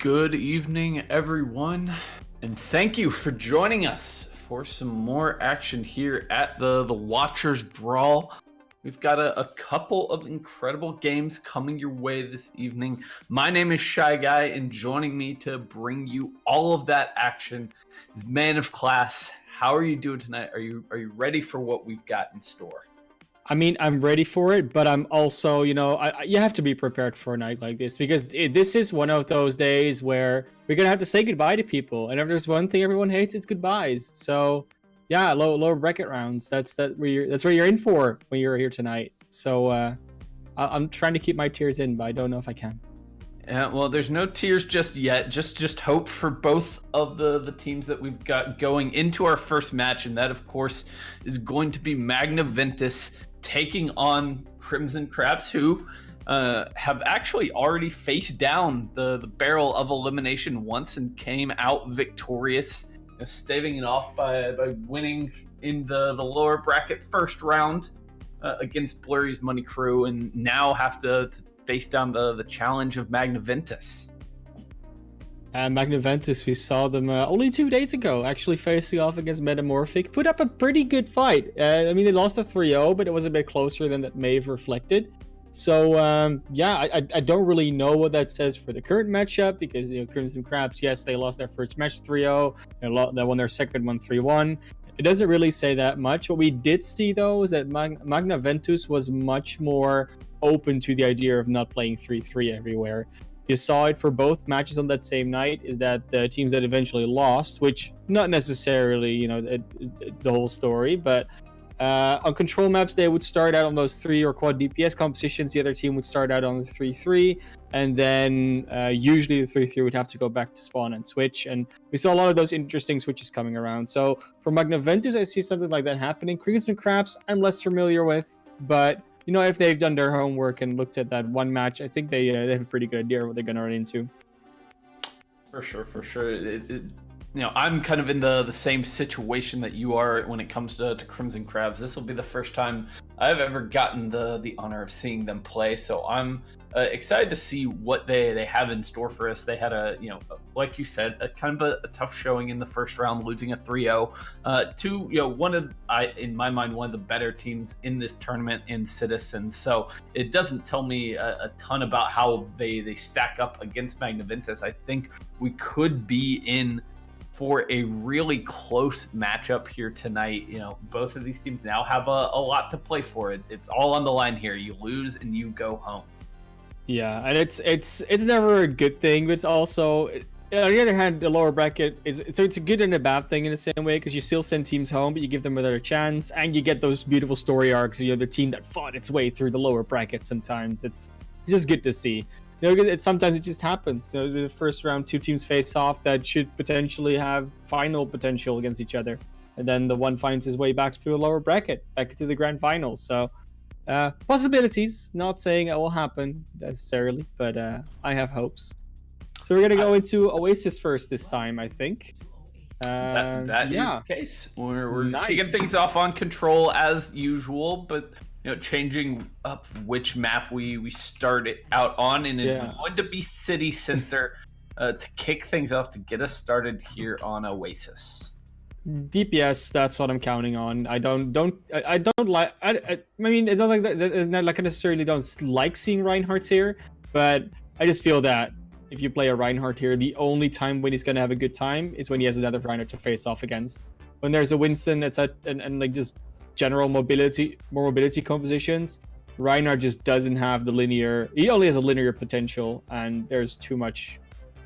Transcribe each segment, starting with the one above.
Good evening, everyone, and thank you for joining us for some more action here at the Watchers Brawl. We've got a couple of incredible games coming your way this evening. My name is Shy Guy, and joining me to bring you all of that action is Man of Class. How are you doing tonight? Are you ready for what we've got in store? I mean, I'm ready for it, but I'm also, you have to be prepared for a night like this, because this is one of those days where we're going to have to say goodbye to people. And if there's one thing everyone hates, it's goodbyes. So, yeah, lower bracket rounds. That's what you're in for when you're here tonight. So I'm trying to keep my tears in, but I don't know if I can. Yeah, well, there's no tears just yet. Just hope for both of the teams that we've got going into our first match, and that, of course, is going to be Magna Ventus taking on Crimson Crabs, who have actually already faced down the barrel of elimination once and came out victorious, staving it off by winning in the lower bracket first round against Blurry's Money Crew, and now have to face down the challenge of Magna Ventus. Magna Ventus, we saw them only 2 days ago, actually facing off against Metamorphic. Put up a pretty good fight. I mean, they lost a 3-0, but it was a bit closer than that may have reflected. So, yeah, I don't really know what that says for the current matchup, because, Crimson Crabs, yes, they lost their first match 3-0. They won their second one 3-1. It doesn't really say that much. What we did see, though, is that Magna Ventus was much more open to the idea of not playing 3-3 everywhere. You saw it for both matches on that same night, is that the teams that eventually lost, which not necessarily, the whole story, but on control maps, they would start out on those 3 or quad DPS compositions. The other team would start out on the 3-3, and then usually the 3-3 would have to go back to spawn and switch. And we saw a lot of those interesting switches coming around. So for Magna Ventus, I see something like that happening. Crimson Crabs, I'm less familiar with, but if they've done their homework and looked at that one match, I think they have a pretty good idea of what they're going to run into. For sure. I'm kind of in the same situation that you are when it comes to Crimson Crabs. This will be the first time I've ever gotten the honor of seeing them play, so I'm excited to see what they have in store for us. They had like you said, a kind of a tough showing in the first round, losing a 3-0 to in my mind, one of the better teams in this tournament in Citizens. So it doesn't tell me a ton about how they stack up against Magna Ventus. I think we could be in for a really close matchup here tonight. Both of these teams now have a lot to play for. It's all on the line here. You lose and you go home. Yeah, and it's never a good thing, but it's also, on the other hand, the lower bracket it's a good and a bad thing in the same way, because you still send teams home, but you give them another chance, and you get those beautiful story arcs. The team that fought its way through the lower bracket. Sometimes it's just good to see. Sometimes it just happens. The first round, 2 teams face off that should potentially have final potential against each other, and then the one finds his way back through the lower bracket, back to the grand finals. So possibilities. Not saying it will happen necessarily, but I have hopes. So we're gonna go into Oasis first this time, I think. That is the case. We're kicking things off on control as usual, but changing up which map we start it out on, and it's going to be City Center to kick things off, to get us started here on Oasis. DPS, that's what I'm counting on. I don't like. I mean, it's not like that. Like, I necessarily don't like seeing Reinhardt's here, but I just feel that if you play a Reinhardt here, the only time when he's gonna have a good time is when he has another Reinhardt to face off against. When there's a Winston, and like just general more mobility compositions, Reinhardt just doesn't have the linear. He only has a linear potential, and there's too much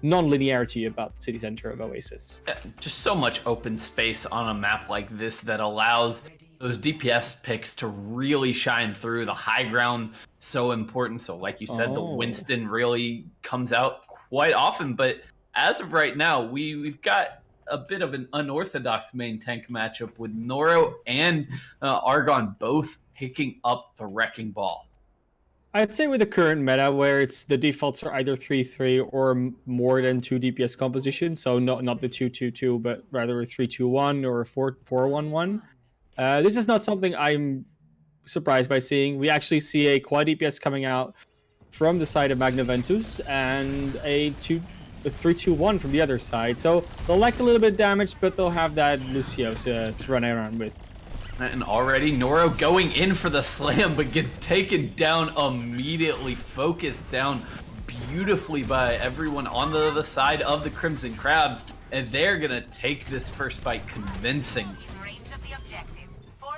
non-linearity about the city center of Oasis. Just so much open space on a map like this that allows those DPS picks to really shine through. The high ground, so important. So like you said, the Winston really comes out quite often, but as of right now, we've got a bit of an unorthodox main tank matchup with Noro and Argon both picking up the wrecking ball. I'd say with the current meta, where it's the defaults are either 3-3 or more than 2 DPS composition, so not the 2-2-2, but rather a 3-2-1 or a 4-4-1-1. This is not something I'm surprised by seeing. We actually see a quad DPS coming out from the side of Magna Ventus, and a 3-2-1 from the other side. So they'll lack a little bit of damage, but they'll have that Lucio to run around with. And already Noro going in for the slam, but gets taken down immediately, focused down beautifully by everyone on the other side of the Crimson Crabs, and they're gonna take this first fight convincing.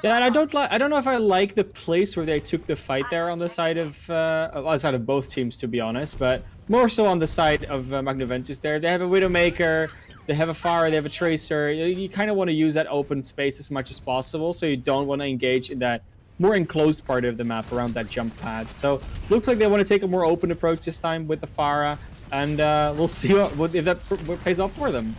Yeah, and I don't know if I like the place where they took the fight there on the side of both teams, to be honest, but more so on the side of Magna Ventus there. They have a Widowmaker, they have a Pharah, they have a Tracer. You kind of want to use that open space as much as possible, so you don't want to engage in that more enclosed part of the map around that jump pad. So looks like they want to take a more open approach this time with the Pharah. and we'll see if that pays off for them.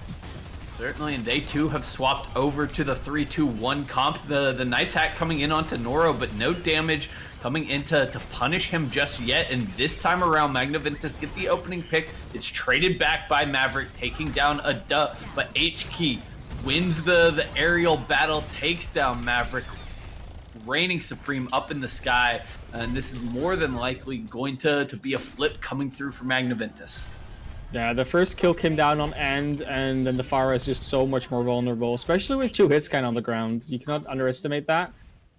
Certainly, and they too have swapped over to the 3-2-1 comp. The nice hack coming in onto Noro, but no damage coming in to punish him just yet. And this time around, Magna Ventus get the opening pick. It's traded back by Maverick, taking down a duh, but H-Key wins the aerial battle, takes down Maverick, reigning supreme up in the sky. And this is more than likely going to be a flip coming through for Magna Ventus. Yeah, the first kill came down on end, and then the Pharah is just so much more vulnerable, especially with 2 hits kind of on the ground. You cannot underestimate that.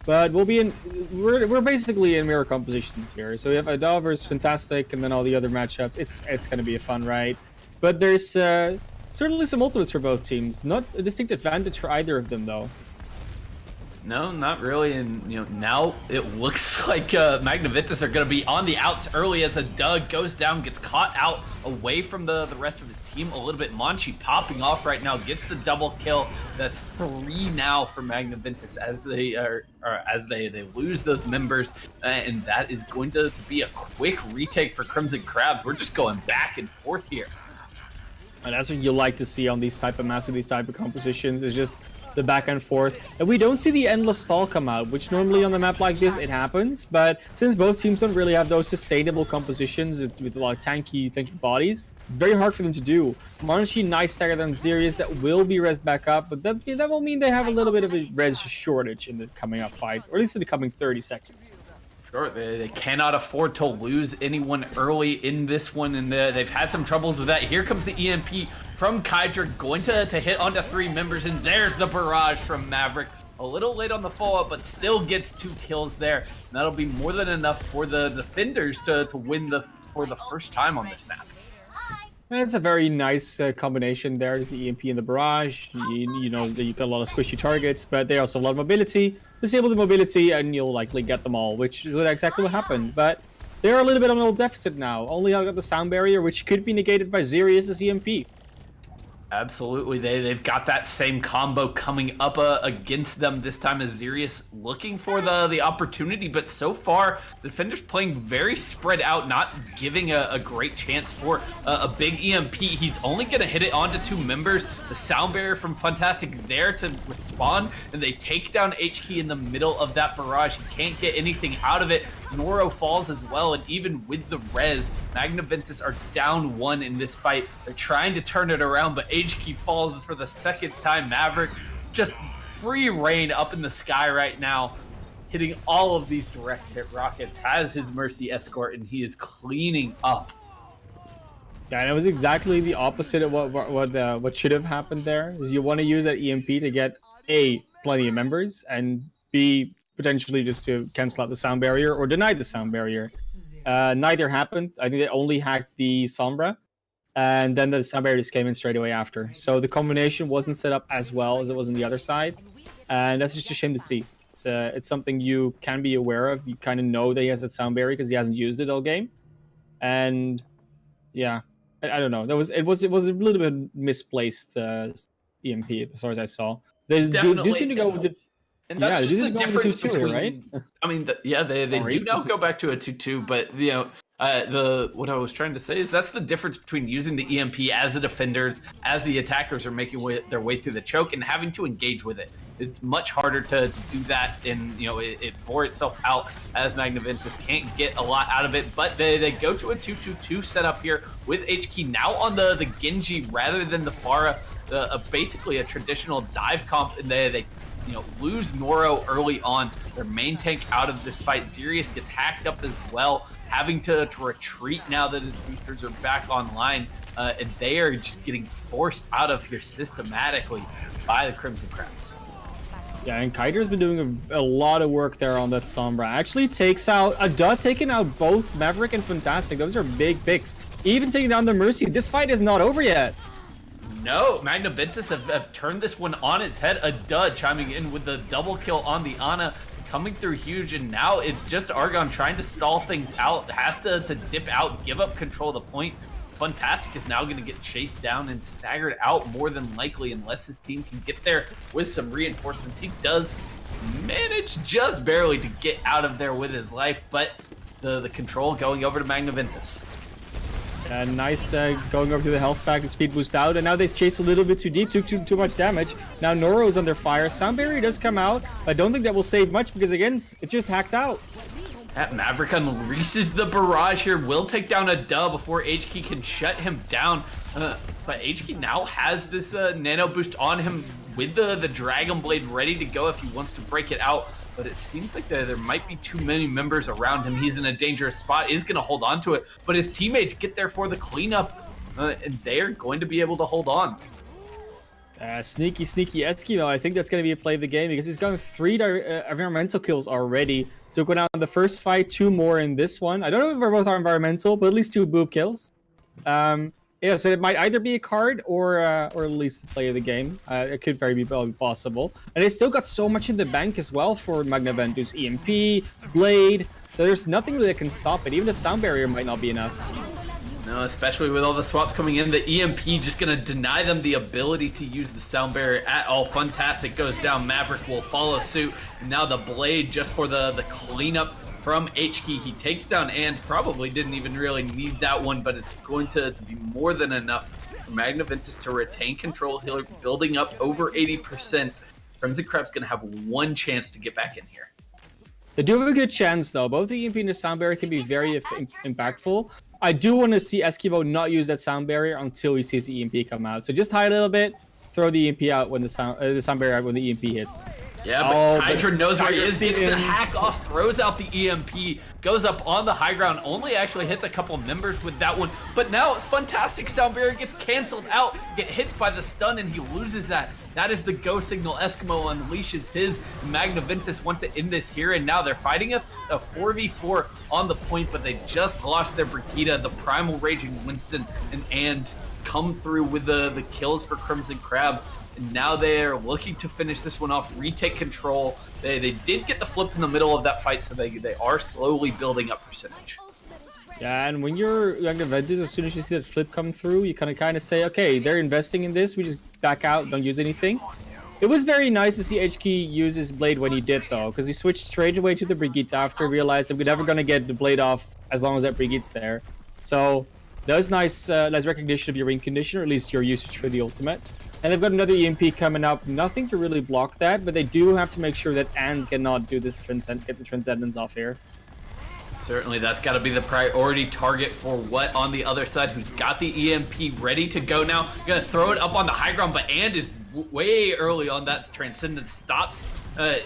But we're basically in mirror compositions here. So we have Ada versus Fantastic, and then all the other matchups. It's going to be a fun ride. But there's certainly some ultimates for both teams. Not a distinct advantage for either of them, though. No, not really, and now it looks like Magna Ventus are going to be on the outs early as a Doug goes down, gets caught out away from the rest of his team a little bit. Monchi popping off right now, gets the double kill. That's 3 now for Magna Ventus as they lose those members, and that is going to be a quick retake for Crimson Crabs. We're just going back and forth here. And that's what you like to see on these type of maps with these type of compositions, is just the back and forth. And we don't see the endless stall come out, which normally on a map like this it happens, but since both teams don't really have those sustainable compositions with a lot of tanky bodies, it's very hard for them to do. Monchi nice stagger than Xerius that will be res back up, but that will mean they have a little bit of a res shortage in the coming up fight, or at least in the coming 30 seconds. Sure, they cannot afford to lose anyone early in this one, and they've had some troubles with that. Here comes the EMP from Kydra, going to hit onto 3 members, and there's the barrage from Maverick. A little late on the follow-up, but still gets 2 kills there. And that'll be more than enough for the defenders to win for the first time on this map. And it's a very nice combination. There's the EMP and the barrage. You know, you got a lot of squishy targets, but they also have a lot of mobility. Disable the mobility and you'll likely get them all, which is exactly what happened. But they're a little bit on a little deficit now. Only got the sound barrier, which could be negated by Xerius' EMP. Absolutely, they've got that same combo coming up against them this time as Xerius looking for the opportunity, but so far the defenders playing very spread out, not giving a great chance for a big EMP. He's only going to hit it onto 2 members. The sound barrier from Fantastic there to respond, and they take down H-Key in the middle of that barrage. He can't get anything out of it. Noro falls as well, and even with the res, Magna Ventus are down 1 in this fight. They're trying to turn it around, but H-Key falls for the second time. Maverick just free reign up in the sky right now, hitting all of these direct hit rockets, has his Mercy escort, and he is cleaning up. Yeah, and it was exactly the opposite of what should have happened there. Is you want to use that EMP to get A, plenty of members, and B, potentially just to cancel out the sound barrier or deny the sound barrier. Neither happened. I think they only hacked the Sombra, and then the sound barrier just came in straight away after. So the combination wasn't set up as well as it was on the other side, and that's just a shame to see. It's something you can be aware of. You kind of know that he has that sound barrier because he hasn't used it all game, and yeah, I don't know. It was a little bit misplaced EMP as far as I saw. They do seem to go with the. And that's just the difference between, right? I mean, they do now go back to a 2-2, but what I was trying to say is that's the difference between using the EMP as the defenders, as the attackers are making their way through the choke and having to engage with it. It's much harder to do that, and it bore itself out as Magna Ventus can't get a lot out of it. But they go to a 2-2-2 setup here with H-Key now on the Genji rather than the Pharah, basically a traditional dive comp, and they lose Noro early on, their main tank out of this fight. Xerius gets hacked up as well, having to retreat now that his boosters are back online, and they are just getting forced out of here systematically by the Crimson Crabs. Yeah, and Kyder's been doing a lot of work there on that Sombra. Actually takes out, taking out both Maverick and Fantastic. Those are big picks. Even taking down the Mercy. This fight is not over yet. No, Magna Ventus have turned this one on its head. A dud chiming in with the double kill on the Ana, coming through huge, and now it's just Argon trying to stall things out. Has to dip out, give up control of the point. Fantastic is now going to get chased down and staggered out more than likely unless his team can get there with some reinforcements. He does manage just barely to get out of there with his life, but the control going over to Magna Ventus. Nice going over to the health pack and speed boost out. And now they chased a little bit too deep, took too much damage. Now Noro's under fire. Sound Barrier does come out. I don't think that will save much because, again, it's just hacked out. Maverick unleashes the barrage here. Will take down a dub before HK can shut him down. But HK now has this nano boost on him with the Dragon Blade ready to go if he wants to break it out. But it seems like there might be too many members around him. He's in a dangerous spot, is going to hold on to it. But his teammates get there for the cleanup, and they're going to be able to hold on. Sneaky Eskimo. I think that's going to be a play of the game because he's gotten 3 environmental kills already. Took one out in the first fight, 2 more in this one. I don't know if they're both are environmental, but at least 2 boob kills. Yeah, so it might either be a card or at least the play of the game. It could very well be possible. And they still got so much in the bank as well for Magna Ventus. EMP, Blade. So there's nothing really that can stop it. Even the sound barrier might not be enough. No, especially with all the swaps coming in, the EMP just going to deny them the ability to use the sound barrier at all. Fantastic goes down. Maverick will follow suit. And now the Blade just for the cleanup from HK. He takes down and probably didn't even really need that one, but it's going to be more than enough for Magna Ventus to retain control. Healer building up over 80%. Crimson Crab's going to have one chance to get back in here. They do have a good chance, though. Both the EMP and the sound barrier can be very impactful. I do want to see Esquivo not use that sound barrier until he sees the EMP come out. So just hide a little bit, throw the EMP out when the sound barrier out when the EMP hits. Yeah, but Hydra knows where he is, gets the hack off, throws out the EMP, goes up on the high ground, only actually hits a couple members with that one. But now it's fantastic. Sound barrier gets canceled out, get hit by the stun, and he loses that. That is the go signal. Eskimo unleashes his. Magna Ventus want to end this here, and now they're fighting a 4v4 on the point, but they just lost their Brigida, the Primal Raging Winston, and come through with the kills for Crimson Crabs. And now they're looking to finish this one off, retake control. They did get the flip in the middle of that fight, so they are slowly building up percentage. Yeah, and when you're Magna Ventus, as soon as you see that flip come through, you kind of say, okay, they're investing in this. We just back out, don't use anything. It was very nice to see HK use his blade when he did, though, because he switched straight away to the Brigitte after realized that we're never going to get the blade off as long as that Brigitte's there. So that was nice recognition of your win condition, or at least your usage for the ultimate. And they've got another EMP coming up. Nothing to really block that, but they do have to make sure that And cannot do this get the Transcendence off here. Certainly, that's got to be the priority target for what on the other side, who's got the EMP ready to go now. Gonna throw it up on the high ground, but And is way early on that. Transcendence stops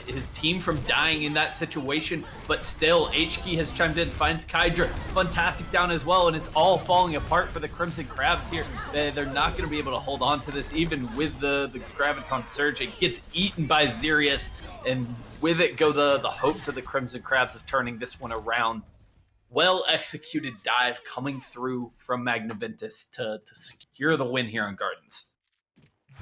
his team from dying in that situation, but still, HK has chimed in, finds Kydra. Fantastic down as well, and it's all falling apart for the Crimson Crabs here. They're not going to be able to hold on to this, even with the Graviton Surge. It gets eaten by Xerius, and with it go the hopes of the Crimson Crabs of turning this one around. Well executed dive coming through from Magna Ventus to secure the win here on Gardens.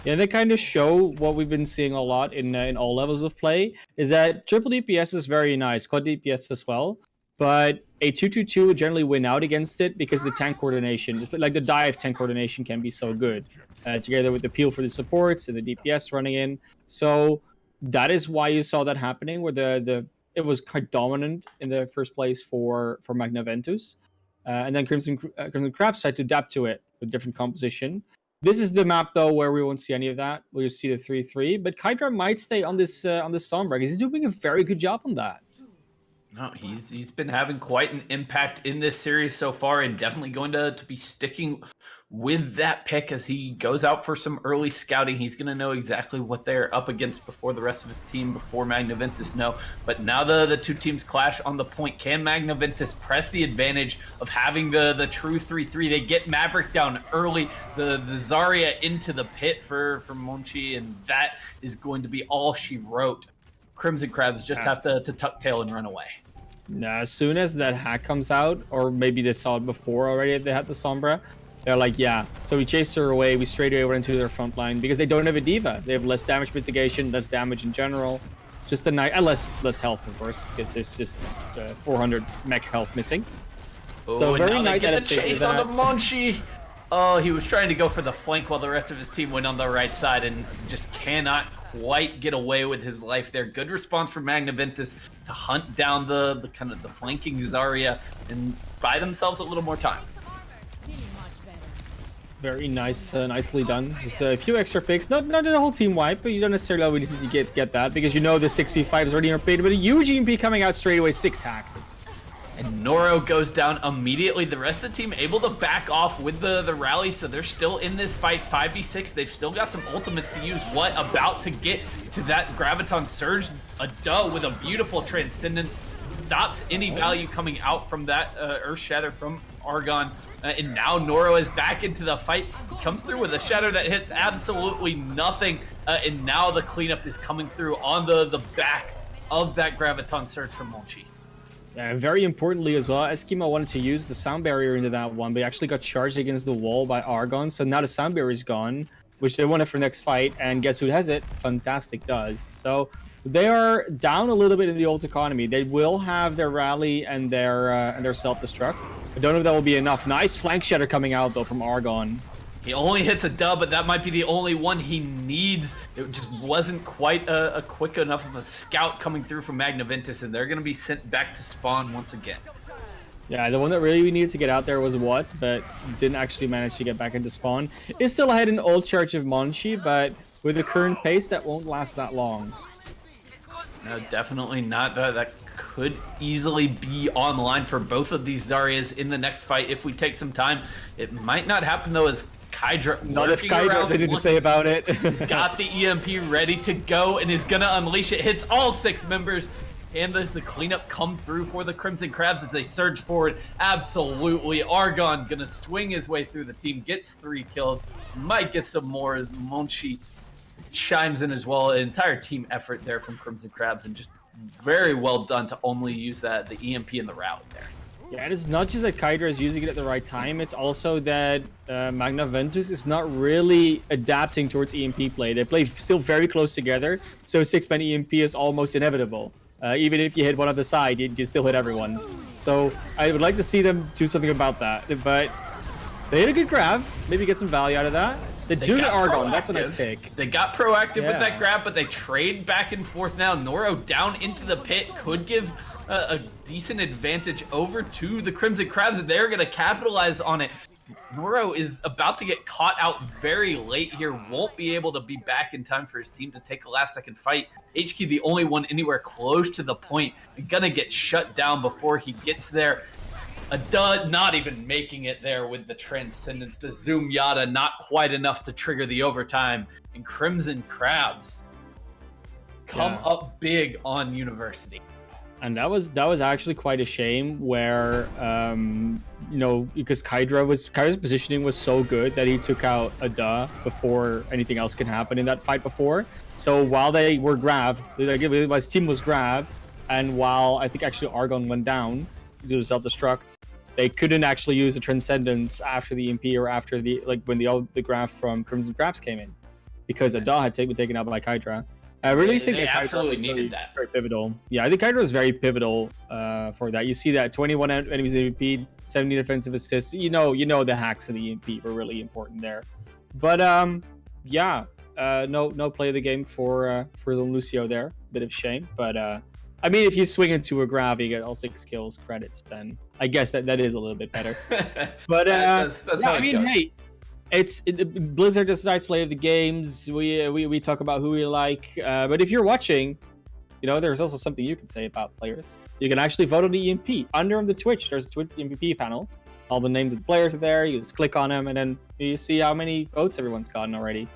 Yeah, they kind of show what we've been seeing a lot in all levels of play, is that triple DPS is very nice, quad DPS as well, but a 2-2-2 would generally win out against it because the tank coordination, like the dive tank coordination can be so good, together with the peel for the supports and the DPS running in. So that is why you saw that happening, where it was quite dominant in the first place for Magna Ventus. And then Crimson Crabs tried to adapt to it with different composition. This is the map, though, where we won't see any of that. We'll just see the 3-3. But Kydra might stay on this Sombra, because he's doing a very good job on that. No, he's been having quite an impact in this series so far, and definitely going to be sticking with that pick as he goes out for some early scouting. He's going to know exactly what they're up against before the rest of his team, before Magna Ventus know. But now the two teams clash on the point. Can Magna Ventus press the advantage of having the true 3-3? They get Maverick down early, the Zarya into the pit for Monchi, and that is going to be all she wrote. Crimson Crabs just have to tuck tail and run away. Now, as soon as that hack comes out, or maybe they saw it before already, they had the Sombra, they're like, yeah. So we chase her away, we straight away went into their front line, because they don't have a diva. They have less damage mitigation, less damage in general. It's just a nice, and less health, of course, because there's just 400 mech health missing. Oh, so very now nice they get the chase on the Monchi. Oh, he was trying to go for the flank while the rest of his team went on the right side and just cannot quite get away with his life there. Good response from Magna Ventus to hunt down the kind of the flanking Zarya and buy themselves a little more time. Very nice, nicely done. Just a few extra picks, not a whole team wipe, but you don't necessarily always need to get that because you know the 65 is already paid, but a huge EMP coming out straight away, 6 hacked. And Noro goes down immediately. The rest of the team able to back off with the rally, so they're still in this fight. 5v6. They've still got some ultimates to use. What about to get to that Graviton Surge? A duh with a beautiful Transcendence. Stops any value coming out from that Earth Shatter from Argon. And now Noro is back into the fight. He comes through with a Shadow that hits absolutely nothing. And now the cleanup is coming through on the back of that Graviton Surge from Monchi. Yeah, very importantly as well, Eskimo wanted to use the sound barrier into that one, but he actually got charged against the wall by Argon, so now the sound barrier is gone, which they wanted for next fight, and guess who has it? Fantastic does. So they are down a little bit in the ult economy. They will have their rally and their self-destruct. I don't know if that will be enough. Nice flank shatter coming out though from Argon. He only hits a dub, but that might be the only one he needs. It just wasn't quite a quick enough of a scout coming through from Magna Ventus, and they're going to be sent back to spawn once again. Yeah, the one that really needed to get out there was What, but didn't actually manage to get back into spawn. Is still ahead in ult charge of Monchi, but with the current pace, that won't last that long. No, definitely not. That could easily be online for both of these Zaryas in the next fight if we take some time. It might not happen, though, as Kydra not if Kydra has anything to say about it. He's got the EMP ready to go and is gonna unleash it. Hits all 6 members, and the cleanup come through for the Crimson Crabs as they surge forward. Absolutely, Argon gonna swing his way through the team, gets 3 kills, might get some more as Monchi chimes in as well. An entire team effort there from Crimson Crabs, and just very well done to only use the EMP in the route there. Yeah, it is not just that Kydra is using it at the right time, it's also that Magna Ventus is not really adapting towards EMP play. They play still very close together, so 6-man EMP is almost inevitable. Even if you hit one on the side, you still hit everyone. So I would like to see them do something about that, but they hit a good grab, maybe get some value out of that. They do get Argon, that's a nice pick. They got proactive with that grab, but they trade back and forth now. Noro down into the pit could give a decent advantage over to the Crimson Crabs, and they're going to capitalize on it. Noro is about to get caught out very late here, won't be able to be back in time for his team to take a last-second fight. HQ, the only one anywhere close to the point, gonna get shut down before he gets there. A dud, not even making it there with the Transcendence. The Zoom Yada, not quite enough to trigger the overtime. And Crimson Crabs come up big on University. And that was actually quite a shame where, you know, because Kydra's positioning was so good that he took out a duh before anything else could happen in that fight before. So while they were grabbed, his team was grabbed, and while I think actually Argon went down to do self-destruct, they couldn't actually use the Transcendence after the EMP or after the, like, when the graph from Crimson Crabs came in, because a duh had been taken out by Kydra. I really think they absolutely needed that. Very pivotal. Yeah, I think Kydra was very pivotal for that. You see that 21 enemies EMP, 70 defensive assists. You know the hacks of the EMP were really important there. But yeah, no play of the game for Lucio there. Bit of shame, but I mean, if you swing into a grab, you get all 6 kills credits, then I guess that is a little bit better. But that's how I mean, hey. Blizzard decides play of the games. We talk about who we like, but if you're watching, you know, there's also something you can say about players. You can actually vote on the EMP. Under the Twitch, there's a Twitch MVP panel. All the names of the players are there. You just click on them, and then you see how many votes everyone's gotten already.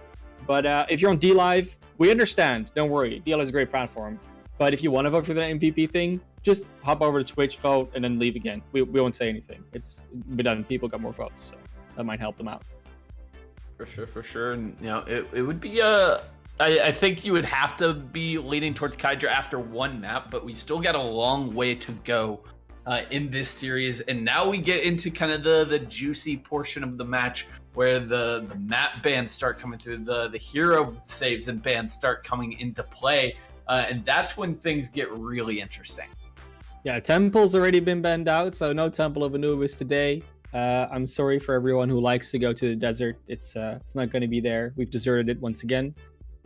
But if you're on DLive, we understand. Don't worry, DLive is a great platform. But if you want to vote for the MVP thing, just hop over to Twitch, vote, and then leave again. We won't say anything. It's been done. People got more votes, so that might help them out. For sure. And, you know, it would be I think you would have to be leaning towards Kydra after one map, but we still got a long way to go in this series. And now we get into kind of the juicy portion of the match where the map bans start coming through, the hero saves and bans start coming into play. And that's when things get really interesting. Yeah, Temple's already been banned out, so no Temple of Anubis today. I'm sorry for everyone who likes to go to the desert. It's not going to be there. We've deserted it once again.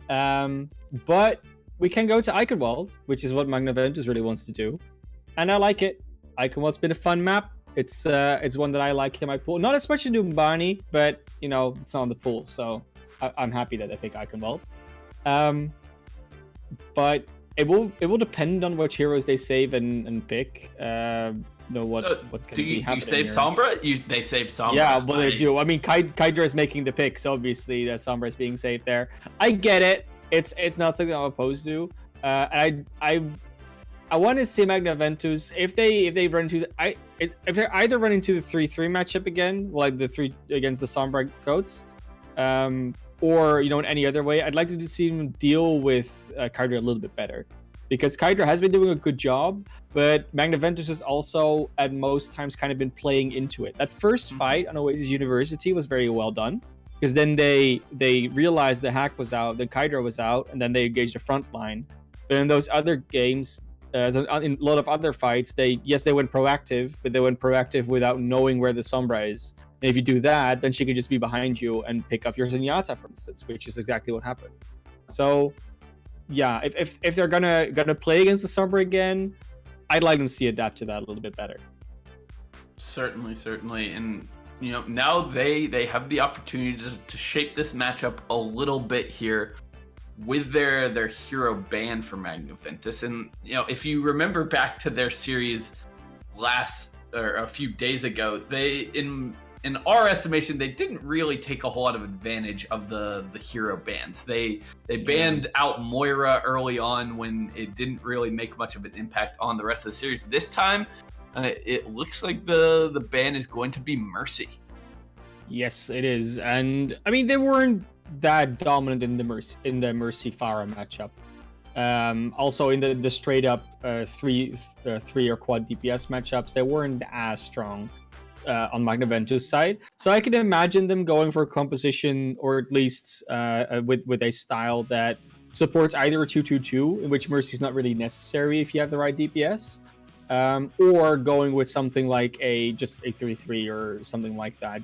But we can go to Eichenwald, which is what Magna Ventus really wants to do. And I like it. Eichenwald's been a fun map. It's one that I like in my pool. Not as much as Numbani, but you know, it's not on the pool, so I'm happy that they pick Eichenwald. But it will depend on which heroes they save and pick. Know what's going to be happening. Do you save Sombra? They save Sombra. Yeah, well they do. I mean, Kydra is making the picks, so obviously that Sombra is being saved there. I get it. It's not something I'm opposed to. I want to see Magna Ventus if they run into if they're either running into the 3-3 matchup again, like the 3 against the Sombra Goats, or you know in any other way. I'd like to see them deal with Kydra a little bit better, because Kydra has been doing a good job, but Magna Ventus has also at most times kind of been playing into it. That first fight on Oasis University was very well done, because then they realized the hack was out, the Kydra was out, and then they engaged the front line. But in those other games, in a lot of other fights, they went proactive, but they went proactive without knowing where the Sombra is. And if you do that, then she can just be behind you and pick up your Zenyatta, for instance, which is exactly what happened. So, yeah, if they're gonna play against the Sombra again, I'd like them to see adapt to that a little bit better. Certainly, and you know now they have the opportunity to shape this matchup a little bit here with their hero ban for Magna Ventus. And you know, if you remember back to their series a few days ago, they in our estimation, they didn't really take a whole lot of advantage of the hero bans. They banned out Moira early on when it didn't really make much of an impact on the rest of the series. This time, it looks like the ban is going to be Mercy. Yes, it is, and I mean they weren't that dominant in the Mercy Pharah matchup. Also in the straight up three or quad DPS matchups, they weren't as strong on Magna Ventus side. So I can imagine them going for a composition, or at least with a style that supports either a 2-2-2, in which Mercy is not really necessary if you have the right DPS, or going with something like just a 3-3 or something like that.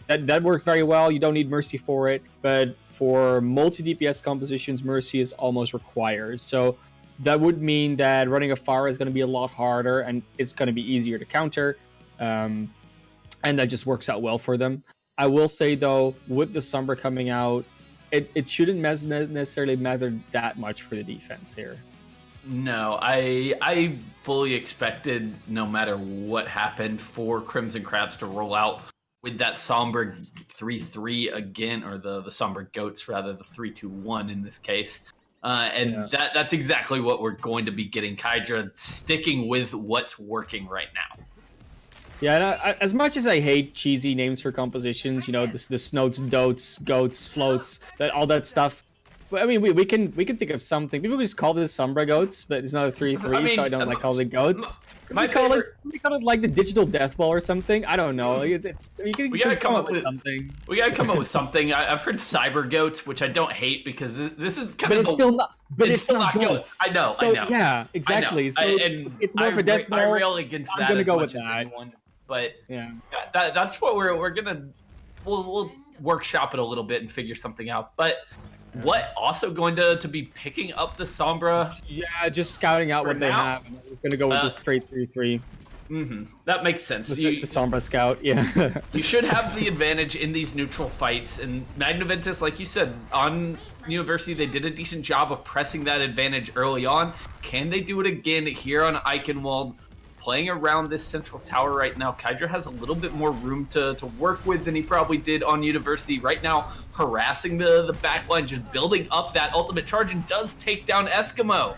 That works very well. You don't need Mercy for it, but for multi-DPS compositions, Mercy is almost required. So that would mean that running a Pharah is going to be a lot harder, and it's going to be easier to counter, and that just works out well for them. I will say, though, with the Sombra coming out, it shouldn't necessarily matter that much for the defense here. No, I fully expected, no matter what happened, for Crimson Crabs to roll out with that Sombra 3-3 again, or the Sombra Goats, rather, the 3-2-1 in this case. That's exactly what we're going to be getting. Kydra sticking with what's working right now. Yeah, and as much as I hate cheesy names for compositions, you know, the Snoats, Dotes, Goats, Floats, all that stuff. But I mean, we can think of something. People just call this Sombra Goats, but it's not a 3-3, so I don't like calling it Goats. We call it like the Digital Death Ball or something. I don't know. We gotta come up with something. We gotta come up with something. I've heard Cyber Goats, which I don't hate, because this is kind of. But it's still not Goats. I know. Yeah, exactly. So it's more of a Death Ball. I rail against that. I'm gonna go with that. But yeah, that's what we're gonna. We'll workshop it a little bit and figure something out. But what also going to be picking up the Sombra? Yeah, just scouting out what they have. I'm just gonna go with the straight 3-3. That makes sense. It's just a Sombra scout. Yeah. You should have the advantage in these neutral fights, and Magna Ventus, like you said, on University, they did a decent job of pressing that advantage early on. Can they do it again here on Eichenwald? Playing around this central tower right now, Kydra has a little bit more room to work with than he probably did on University. Right now, harassing the backline, just building up that ultimate charge, and does take down Eskimo.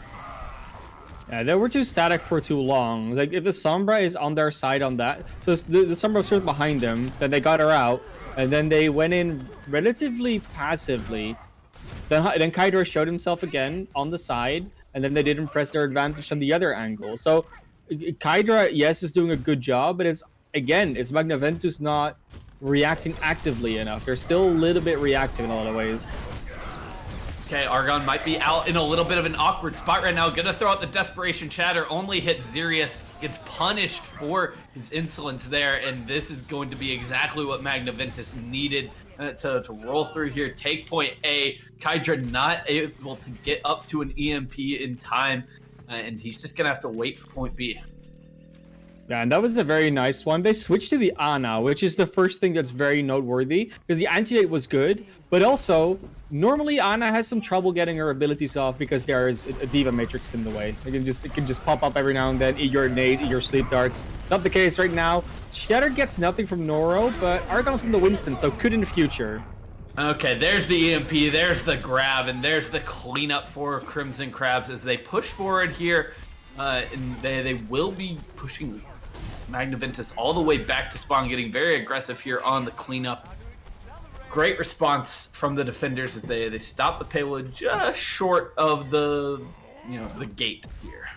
Yeah, they were too static for too long. Like, if the Sombra is on their side on that, so the Sombra was sort of behind them, then they got her out, and then they went in relatively passively. Then Kydra showed himself again on the side, and then they didn't press their advantage on the other angle. So Kydra, yes, is doing a good job, but it's Magna Ventus not reacting actively enough. They're still a little bit reactive in a lot of ways. Okay, Argon might be out in a little bit of an awkward spot right now. Gonna throw out the Desperation Shatter, only hits Xerius, gets punished for his insolence there, and this is going to be exactly what Magna Ventus needed to roll through here. Take point A. Kydra not able to get up to an EMP in time, and he's just gonna have to wait for point B. Yeah, and that was a very nice one. They switched to the Ana, which is the first thing that's very noteworthy, because the anti-nade was good, but also, normally Ana has some trouble getting her abilities off because there is a Diva Matrix in the way. It can just pop up every now and then, eat your nade, eat your sleep darts. Not the case right now. Shatter gets nothing from Noro, but Argon's in the Winston, so could in the future. Okay, there's the EMP, there's the grab, and there's the cleanup for Crimson Crabs as they push forward here. And they will be pushing Magna Ventus all the way back to spawn, getting very aggressive here on the cleanup. Great response from the defenders as they stop the payload just short of the the gate here.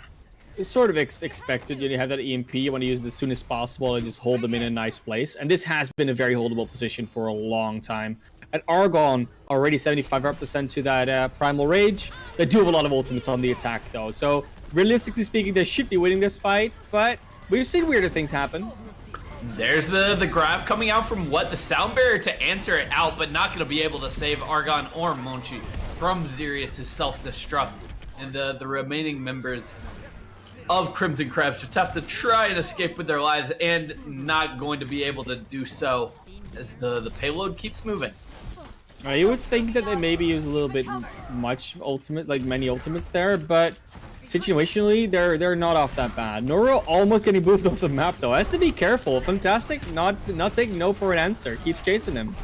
It's sort of expected. You have that EMP, you want to use it as soon as possible and just hold them in a nice place. And this has been a very holdable position for a long time. And Argon already 75% to that Primal Rage. They do have a lot of ultimates on the attack though, so realistically speaking, they should be winning this fight, but we've seen weirder things happen. There's the grab coming out from the sound barrier to answer it out, but not going to be able to save Argon or Monchi from Xerius' self-destruct. And the remaining members of Crimson Crabs just have to try and escape with their lives, and not going to be able to do so as the payload keeps moving. You would think that they maybe use a little bit much ultimate, like many ultimates there, but situationally, they're not off that bad. Noro almost getting moved off the map though. Has to be careful. Fantastic, not taking no for an answer. Keeps chasing him.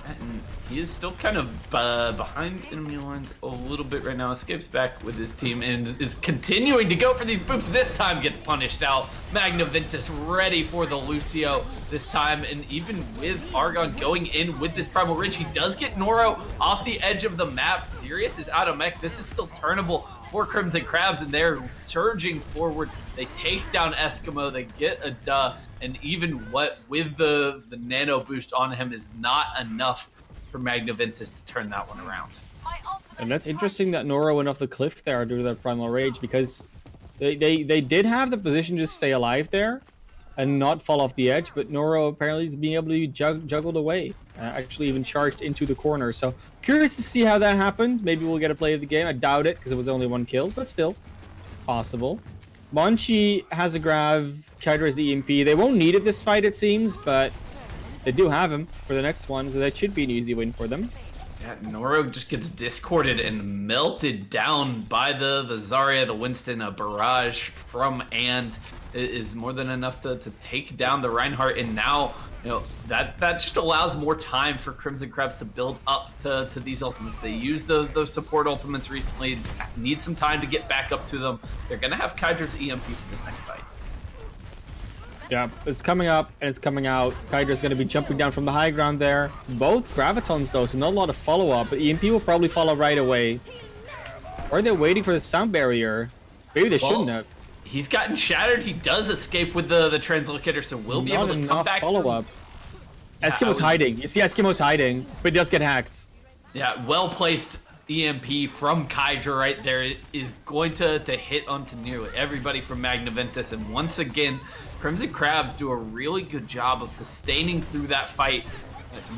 And he is still kind of behind enemy lines a little bit right now. Escapes back with his team and is continuing to go for these boops. This time gets punished out. Magna Ventus ready for the Lucio this time, and even with Argon going in with this Primal Ridge, he does get Noro off the edge of the map. Xerius is out of mech. This is still turnable for Crimson Crabs, and they're surging forward. They take down Eskimo, they get a duh, and even with the nano boost on him is not enough for Magna Ventus to turn that one around. And that's interesting that Noro went off the cliff there due to that Primal Rage, because they did have the position to stay alive there and not fall off the edge, but Noro apparently is being able to be juggled away. Actually even charged into the corner. So curious to see how that happened. Maybe we'll get a play of the game. I doubt it because it was only one kill, but still possible. Monchi has a grab. Kydra has the EMP. They won't need it this fight, it seems, but they do have him for the next one, so that should be an easy win for them. Yeah, Noro just gets discorded and melted down by the Zarya, the Winston. A barrage from And is more than enough to take down the Reinhardt, and now that just allows more time for Crimson Crabs to build up to these ultimates. They used those support ultimates recently, need some time to get back up to them. They're gonna have Kydra's EMP for this next fight. Yeah, it's coming up and it's coming out. Kydra's gonna be jumping down from the high ground there. Both gravitons though, so not a lot of follow-up, but EMP will probably follow right away. Or are they waiting for the sound barrier? Maybe they shouldn't have. He's gotten shattered. He does escape with the translocator, so we'll be able to come back. Follow-up. Eskimo's hiding. You see Eskimo's hiding, but he does get hacked. Yeah, well-placed EMP from Kydra right there is going to hit onto nearly everybody from Magna Ventus, and once again, Crimson Crabs do a really good job of sustaining through that fight,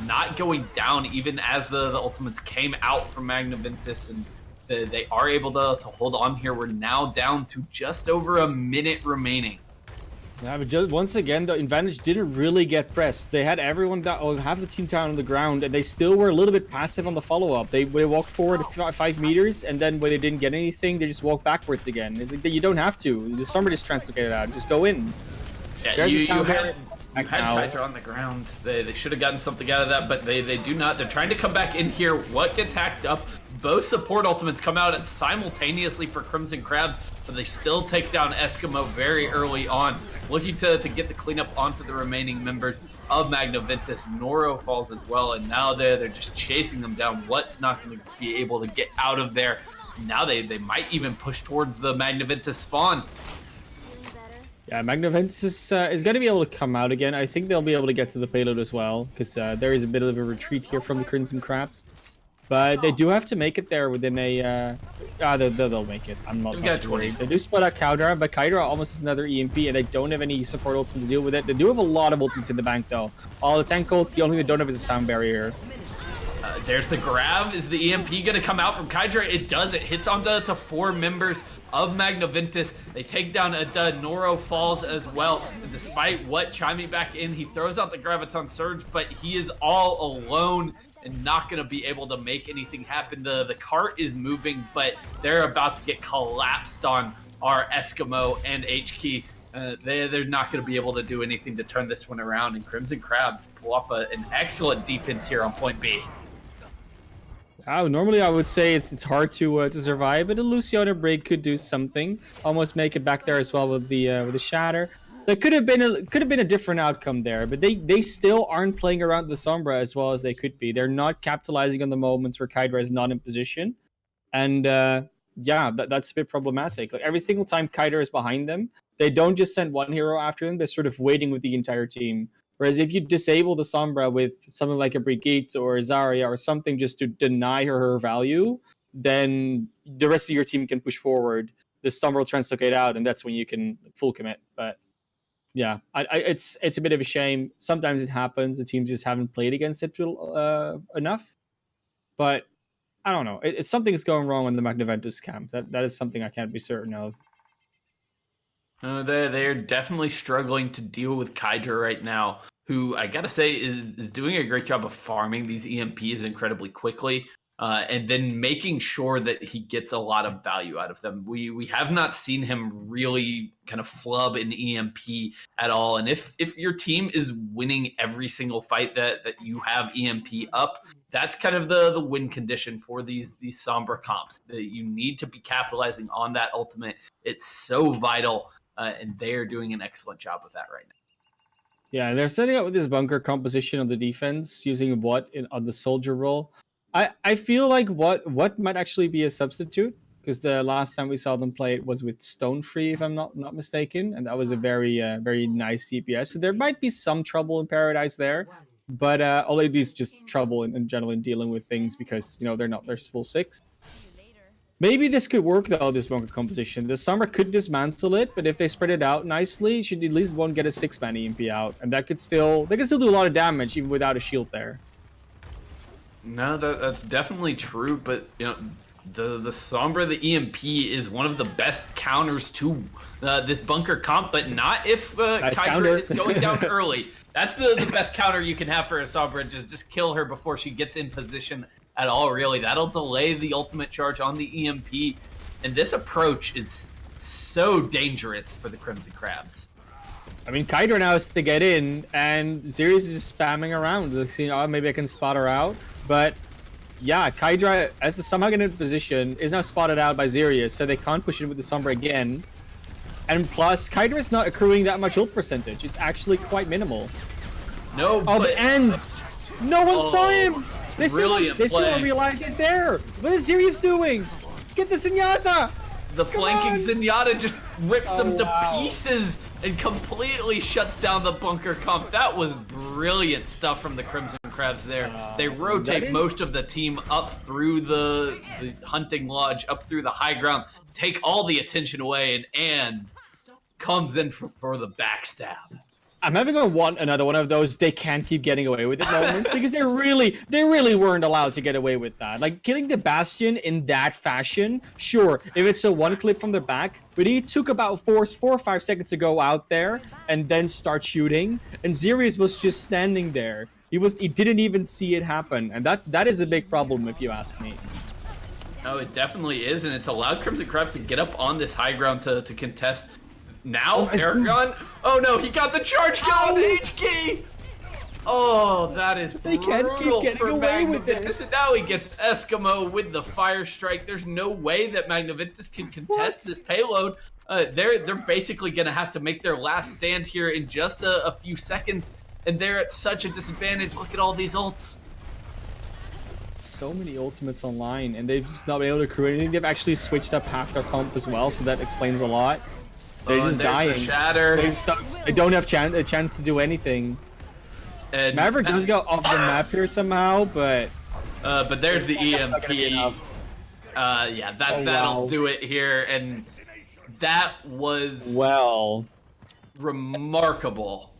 not going down even as the ultimates came out from Magna Ventus, and they are able to hold on here. We're now down to just over a minute remaining. Yeah, but just once again, the advantage didn't really get pressed. They had everyone down, or half the team down on the ground, and they still were a little bit passive on the follow-up. They walked forward 5 meters, and then when they didn't get anything, they just walked backwards again. It's like, you don't have to. The Stormer just translocated out. Just go in. Yeah, you had Kydra on the ground. They should have gotten something out of that, but they do not. They're trying to come back in here. What gets hacked up? Both support ultimates come out simultaneously for Crimson Crabs, but they still take down Eskimo very early on, looking to get the cleanup onto the remaining members of Magna Ventus. Noro falls as well, and now they're just chasing them down. What's not going to be able to get out of there? Now they might even push towards the Magna Ventus spawn. Yeah, Magna Ventus is going to be able to come out again. I think they'll be able to get to the payload as well, because there is a bit of a retreat here from the Crimson Crabs. But they do have to make it there within a... they'll make it. I'm not much worried. They do split out Kydra, but Kydra almost has another EMP, and they don't have any support ultimates to deal with it. They do have a lot of ultimates in the bank, though. All the tank ults, the only thing they don't have is a sound barrier. There's the grab. Is the EMP going to come out from Kydra? It does. It hits onto to 4 members of Magna Ventus. They take down a Noro falls as well. And despite what chiming back in, he throws out the Graviton Surge, but he is all alone and not going to be able to make anything happen. The cart is moving, but they're about to get collapsed on our Eskimo and H-Key. They're not going to be able to do anything to turn this one around, and Crimson Crabs pull off an excellent defense here on point B. Normally I would say it's hard to survive, but a Luciana break could do something, almost make it back there as well with the shatter. There could have been a different outcome there, but they still aren't playing around the Sombra as well as they could be. They're not capitalizing on the moments where Kydra is not in position, and yeah, that's a bit problematic. Like every single time Kydra is behind them, they don't just send one hero after them. They're sort of waiting with the entire team. Whereas if you disable the Sombra with something like a Brigitte or a Zarya or something just to deny her value, then the rest of your team can push forward. The Sombra will translocate out, and that's when you can full commit. But yeah, it's a bit of a shame. Sometimes it happens. The teams just haven't played against it enough. But I don't know. It's something's going wrong on the Magna Ventus camp. That is something I can't be certain of. They're definitely struggling to deal with Kydra right now, who I gotta say is doing a great job of farming these EMPs incredibly quickly, and then making sure that he gets a lot of value out of them. We have not seen him really kind of flub an EMP at all, and if your team is winning every single fight that you have EMP up, that's kind of the win condition for these Sombra comps. You need to be capitalizing on that ultimate. It's so vital. And they are doing an excellent job with that right now. Yeah, they're setting up with this bunker composition on the defense, using on the soldier role. I feel like what might actually be a substitute, because the last time we saw them play it was with Stone Free, if I'm not mistaken, and that was a very very nice CPS. So there might be some trouble in Paradise there, but OWB is just trouble in general in dealing with things because they're not their full 6. Maybe this could work though, this bunker composition. The Sombra could dismantle it, but if they spread it out nicely, should at least get a 6-man EMP out, and they could still do a lot of damage even without a shield there. No, that's definitely true, but the Sombra, the EMP is one of the best counters to this bunker comp, but not if Kydra is going down early. That's the best counter you can have for a Sombra. Just kill her before she gets in position at all, really. That'll delay the ultimate charge on the EMP, and this approach is so dangerous for the Crimson Crabs. I mean, Kydra now is to get in, and Zerius is just spamming around. Like, seeing, maybe I can spot her out, but yeah, Kydra, as the somehow get in position, is now spotted out by Zerius, so they can't push in with the Sombra again. And plus, Kydra is not accruing that much ult percentage. It's actually quite minimal. No, but and no one saw him. They still don't realize he's there. What is Zerius doing? Get the Zenyatta! The flanking Zenyatta just rips them to pieces and completely shuts down the bunker comp. That was brilliant stuff from the Crimson Crabs there. They rotate most of the team up through the hunting lodge, up through the high ground, take all the attention away, and comes in for the backstab. I'm having another one of those they can't keep getting away with it moments because they really weren't allowed to get away with that. Like killing the Bastion in that fashion, sure, if it's a one clip from the back, but he took about 4 or 5 seconds to go out there and then start shooting, and Zerius was just standing there. He didn't even see it happen, and that is a big problem if you ask me. No, it definitely is, and it's allowed Crimson Crabs to get up on this high ground to contest. Now, Paragon. Oh no, he got the charge kill on the H-Key! Oh, that is brutal. They can't keep getting away with this. And now he gets Eskimo with the Fire Strike. There's no way that Magna Ventus can contest this payload. They're basically going to have to make their last stand here in just a few seconds, and they're at such a disadvantage. Look at all these ults. So many ultimates online, and they've just not been able to accrue anything. They've actually switched up half their comp as well, so that explains a lot. They're just dying. Shatter. They don't have a chance to do anything. And Maverick does go off the map here somehow, but there's the EMP. Yeah, that'll do it here, and that was remarkable.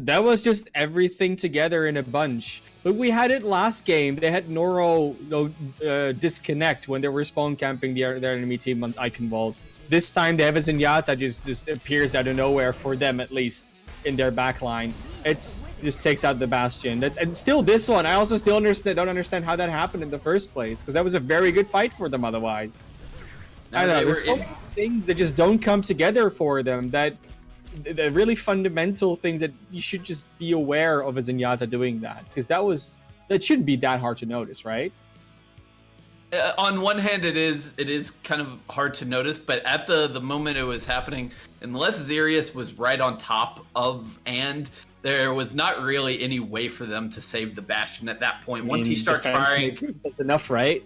that was just everything together in a bunch. But we had it last game. They had Noro disconnect when they were spawn camping their enemy team on Eichenwald. This time, the Evans and Yata just appears out of nowhere for them, at least in their backline. It's just takes out the Bastion. And still this one. I also still don't understand how that happened in the first place, because that was a very good fight for them otherwise. I don't know. There's so many things that just don't come together for them. That the really fundamental things that you should just be aware of as Zenyatta doing that, because that shouldn't be that hard to notice, right? On one hand, it is kind of hard to notice, but at the moment it was happening, unless Xerius was right on top of, and there was not really any way for them to save the Bastion at that point. Once he starts firing, that's enough, right?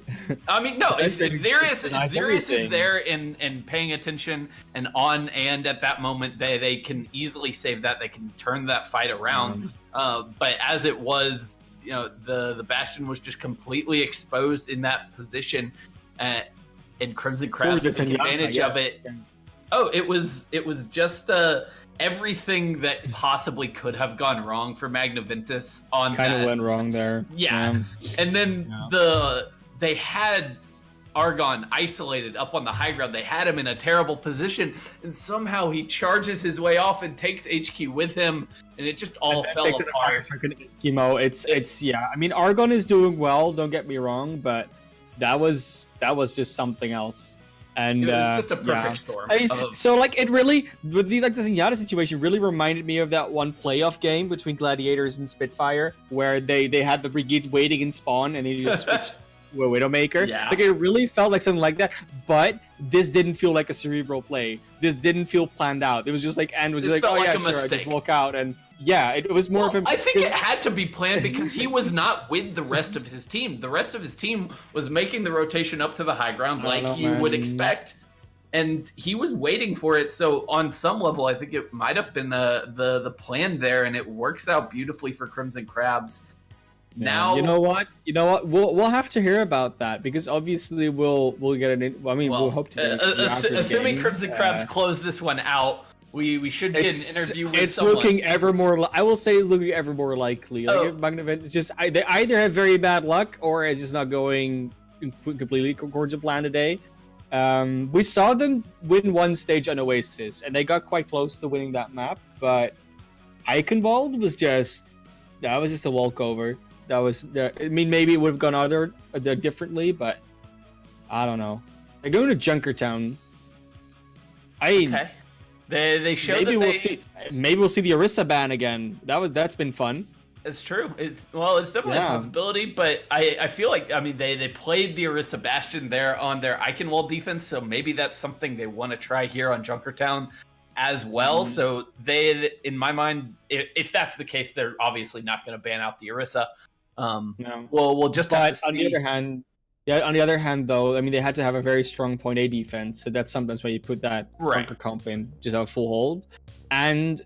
I mean, no. If Xerius is there and paying attention and on, and at that moment they can easily save that. They can turn that fight around. But as it was, the Bastion was just completely exposed in that position, and Crimson Crabs took advantage of it. Oh, it was just everything that possibly could have gone wrong for Magna Ventus on kind of went wrong there. Yeah. And then they had Argon isolated up on the high ground. They had him in a terrible position, and somehow he charges his way off and takes HQ with him, and it just all fell apart. Chemo. It's yeah. I mean, Argon is doing well. Don't get me wrong, but that was just something else. And it was just a perfect storm. So like it really, with the Zenyatta situation, really reminded me of that one playoff game between Gladiators and Spitfire, where they had the Brigade waiting in spawn and they just switched to a Widowmaker. Yeah. Like it really felt like something like that. But this didn't feel like a cerebral play. This didn't feel planned out. It was just like, and was just like, oh yeah, sure, I just walk out. And yeah, it was more of a... I think it had to be planned because he was not with the rest of his team. The rest of his team was making the rotation up to the high ground like you would expect, and he was waiting for it. So on some level, I think it might have been the plan there, and it works out beautifully for Crimson Crabs. Yeah, now you know what we'll have to hear about that, because obviously we'll get it. We'll hope to. Assuming Crimson Crabs close this one out. We should get an interview with someone. Looking ever more... I will say it's looking ever more likely. Like, Magna Ventus just... They either have very bad luck, or it's just not going completely according to plan today. We saw them win one stage on Oasis, and they got quite close to winning that map, but Eichenwald was just... That was just a walkover. That was... I mean, maybe it would have gone differently, but... I don't know. They're going to Junkertown. Okay. They showed maybe we'll see the Orisa ban again. That's been fun. It's true. It's definitely a possibility, but I feel like, I mean, they played the Orisa Bastion there on their Eichenwald defense, so maybe that's something they want to try here on Junkertown as well. So they, in my mind, if that's the case, they're obviously not going to ban out the Orisa. We'll just have to see. On the other hand, though, I mean, they had to have a very strong point A defense, so that's sometimes why you put that bunker comp in, just have a full hold. And,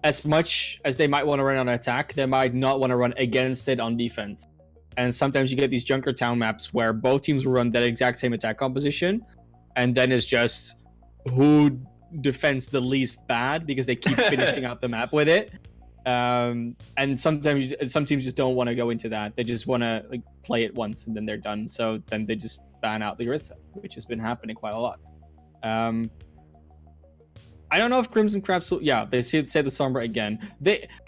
as much as they might want to run on attack, they might not want to run against it on defense. And sometimes you get these Junkertown maps where both teams will run that exact same attack composition, and then it's just who defends the least bad, because they keep finishing out the map with it. And sometimes some teams just don't want to go into that. They just want to play it once and then they're done. So then they just ban out the Orisa, which has been happening quite a lot. I don't know if Crimson Crabs will... Yeah, they say the Sombra again.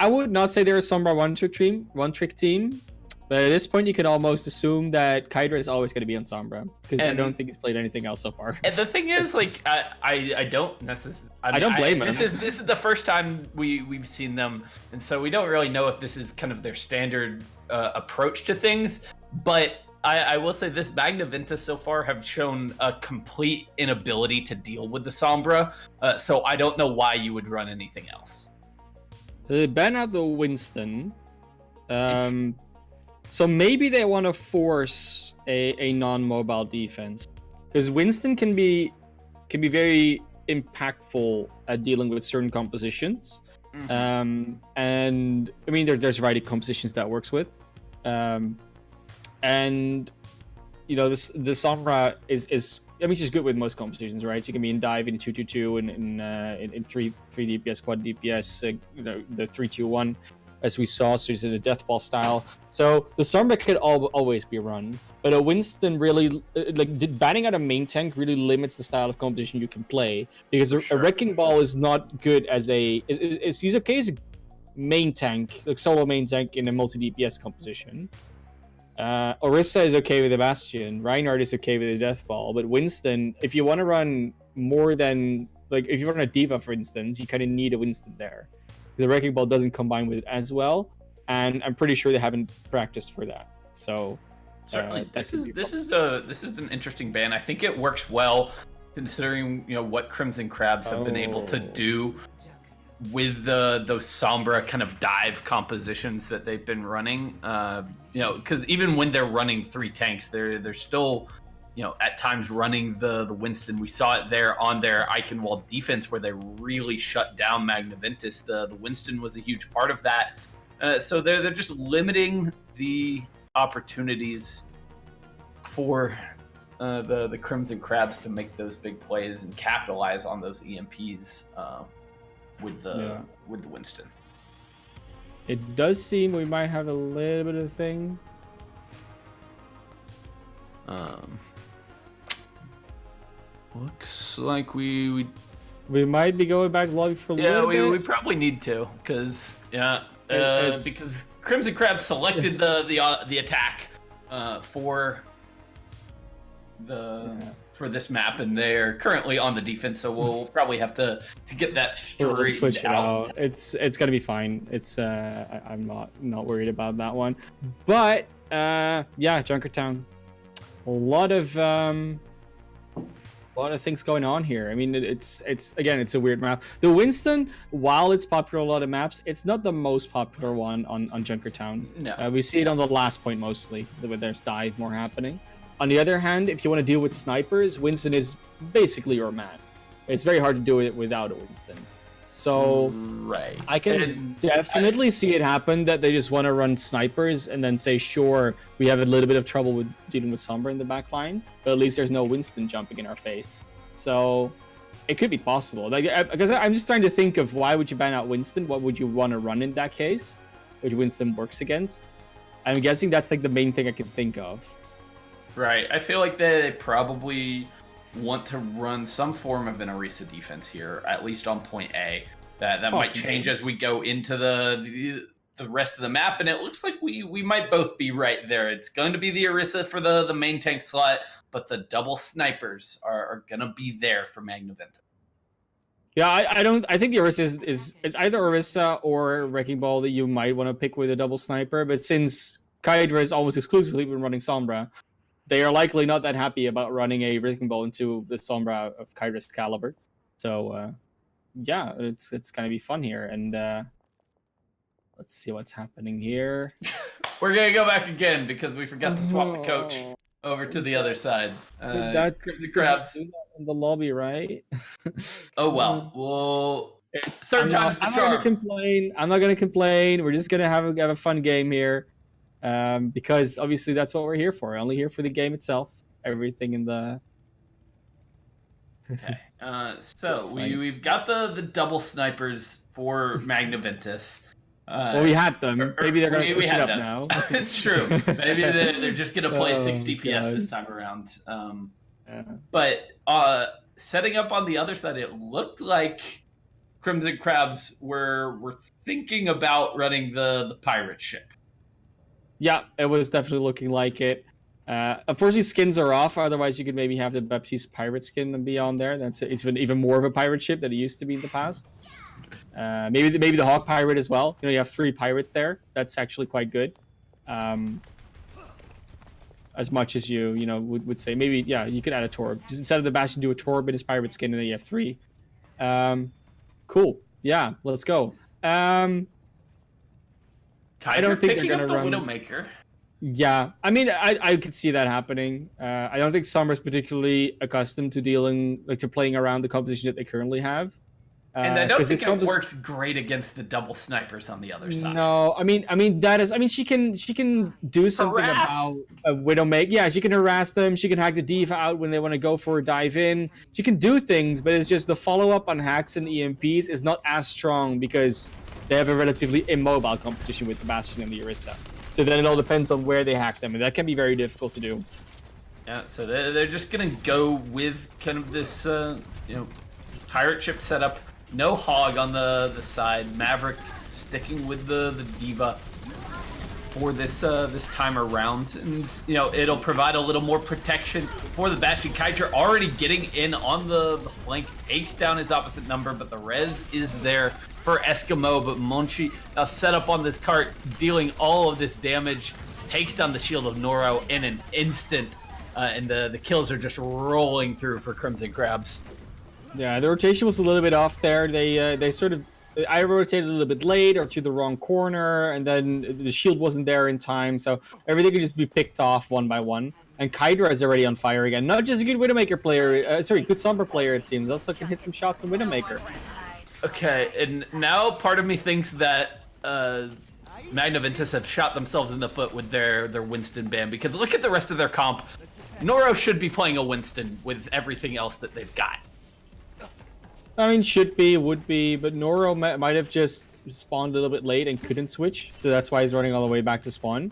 I would not say they're a Sombra one-trick team. But at this point, you can almost assume that Kydra is always going to be on Sombra, because I don't think he's played anything else so far. And the thing is, I don't necessarily... I don't blame him. This is the first time we've seen them, and so we don't really know if this is kind of their standard approach to things. But I will say this: Magna Ventus so far have shown a complete inability to deal with the Sombra. So I don't know why you would run anything else. Ban out the Winston. So maybe they want to force a non-mobile defense, because Winston can be very impactful at dealing with certain compositions. And I mean, there's a variety of compositions that works with. And the Sombra is I mean, she's good with most compositions, right? So you can be in dive in 2-2-2 and in 3 DPS, quad DPS, the 3-2-1, as we saw. So she's in a death ball style. So the Sombra could always be run, but a Winston really banning out a main tank really limits the style of competition you can play, because a wrecking ball is not good as he's okay as a main tank, like solo main tank in a multi DPS composition. Orisa is okay with a Bastion. Reinhardt is okay with a Death Ball. But Winston, if you want to run more than... Like, if you run a Diva, for instance, you kind of need a Winston there. The Wrecking Ball doesn't combine with it as well. And I'm pretty sure they haven't practiced for that. So... certainly, this is an interesting ban. I think it works well, considering, what Crimson Crabs have been able to do with those Sombra kind of dive compositions that they've been running. Because even when they're running 3 tanks, they're still, at times running the Winston. We saw it there on their Icon Wall defense, where they really shut down Magna Ventus. The Winston was a huge part of that. So they're just limiting the opportunities for the Crimson Crabs to make those big plays and capitalize on those EMPs with the Winston. It does seem we might have a little bit of a thing. Looks like we might be going back to lobby for a little bit. Yeah, we probably need to, because because Crimson Crab selected the attack for this map, and they're currently on the defense, so we'll probably have to get that straightened out. It's gonna be fine. I'm not worried about that one. But Junkertown, a lot of things going on here. I mean, it's a weird map. The Winston, while it's popular on a lot of maps, it's not the most popular one on Junkertown. No, we see it on the last point mostly, where there's dive more happening. On the other hand, if you want to deal with snipers, Winston is basically your man. It's very hard to do it without a Winston. So right. I can definitely see it happen that they just want to run snipers and then say, sure, we have a little bit of trouble with dealing with Sombra in the back line, but at least there's no Winston jumping in our face. So it could be possible. Because I'm just trying to think of, why would you ban out Winston? What would you want to run in that case, which Winston works against? I'm guessing that's like the main thing I can think of. Right. I feel like they probably want to run some form of an Orisa defense here, at least on point A. That might change as we go into the rest of the map, and it looks like we might both be right there. It's going to be the Orisa for the main tank slot, but the double snipers are going to be there for Magna Ventus. Yeah, I think the Orisa is either Orisa or Wrecking Ball that you might want to pick with a double sniper, but since Kydra has almost exclusively been running Sombra, they are likely not that happy about running a Wrecking Ball into the Sombra of Kydra's caliber. So, it's going to be fun here. And let's see what's happening here. We're going to go back again because we forgot to swap the coach over to the other side. Crimson Crabs in the lobby, right? Oh, well. It's third time's the charm. I'm not going to complain. We're just going to have a fun game here. Because obviously that's what we're here for. Only here for the game itself. Everything in the... Okay. So we've got the double snipers for Magna Ventus. Well, we had them. Maybe they're going to switch it up now. It's true. Maybe they're just going to play 6 DPS this time around. But setting up on the other side, it looked like Crimson Crabs were thinking about running the pirate ship. Yeah, it was definitely looking like it. Unfortunately, skins are off. Otherwise, you could maybe have the Baptiste pirate skin and be on there. It's even more of a pirate ship than it used to be in the past. Maybe the Hawk pirate as well. You have 3 pirates there. That's actually quite good. As much as you would say, maybe you could add a Torb. Just instead of the Bastion, do a Torb in his pirate skin, and then you have 3. Cool. Yeah, let's go. I don't think they're going to run Widowmaker. Yeah, I mean, I could see that happening. I don't think Sombra's particularly accustomed to to playing around the composition that they currently have. And I don't 'cause think this comp it is- works great against the double snipers on the other side. No, I mean that is. I mean, she can do something Harass. about a Widowmaker. Yeah, she can harass them. She can hack the diva out when they want to go for a dive in. She can do things, but it's just the follow up on hacks and EMPs is not as strong because they have a relatively immobile composition with the Bastion and the Orisa. So then it all depends on where they hack them, and that can be very difficult to do. Yeah, so they're just gonna go with kind of this, pirate ship setup. No hog on the side. Maverick sticking with the diva for this time around, and it'll provide a little more protection for the Bastion. Kydra already getting in on the flank, takes down its opposite number, but the res is there for Eskimo. But Monchi now set up on this cart, dealing all of this damage, takes down the shield of Noro in an instant, and the kills are just rolling through for Crimson Crabs. Yeah, the rotation was a little bit off there. They sort of, I rotated a little bit late or to the wrong corner, and then the shield wasn't there in time, so everything could just be picked off one by one. And Kydra is already on fire again. Not just a good Widowmaker player, good Sombra player it seems. Also can hit some shots on Widowmaker. Okay, and now part of me thinks that Magna Ventus have shot themselves in the foot with their Winston ban, because look at the rest of their comp. Noro should be playing a Winston with everything else that they've got. I mean, should be, would be, but Noro might have just spawned a little bit late and couldn't switch, so that's why he's running all the way back to spawn.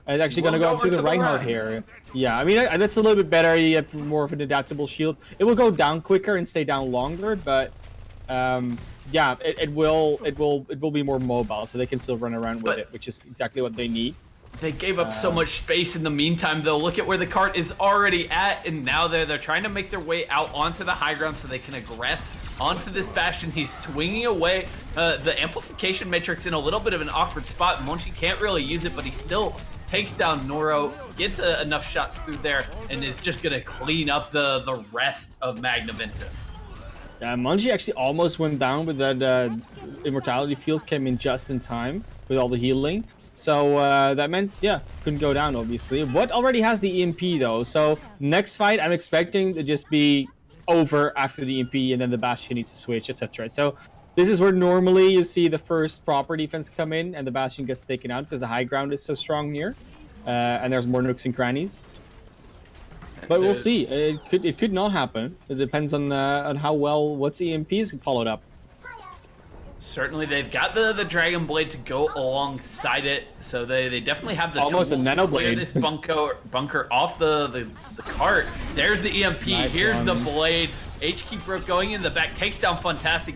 It's actually going to go through the Reinhardt here. Yeah, I mean, that's a little bit better. You have more of an adaptable shield. It will go down quicker and stay down longer, but yeah, it will be more mobile, so they can still run around with it, which is exactly what they need. They gave up so much space in the meantime, though. Look at where the cart is already at, and now they're trying to make their way out onto the high ground so they can aggress onto this Bastion. He's swinging away. The amplification matrix in a little bit of an awkward spot. Monchi can't really use it, but he still takes down Noro, gets enough shots through there, and is just going to clean up the rest of Magna Ventus. Yeah, Monchi actually almost went down, but that immortality field came in just in time with all the healing. So that meant, yeah, couldn't go down, obviously. What already has the EMP, though, so next fight I'm expecting to just be over after the EMP, and then the Bastion needs to switch, etc. So this is where normally you see the first proper defense come in, and the Bastion gets taken out because the high ground is so strong here, and there's more nooks and crannies. But we'll see. It could not happen. It depends on how well what's EMPs followed up. Certainly, they've got the Dragon Blade to go alongside it, so they definitely have the almost tools a nano to clear blade. this bunker off the cart. There's the EMP. Nice Here's one. the blade. HK broke going in the back, takes down Fantastic.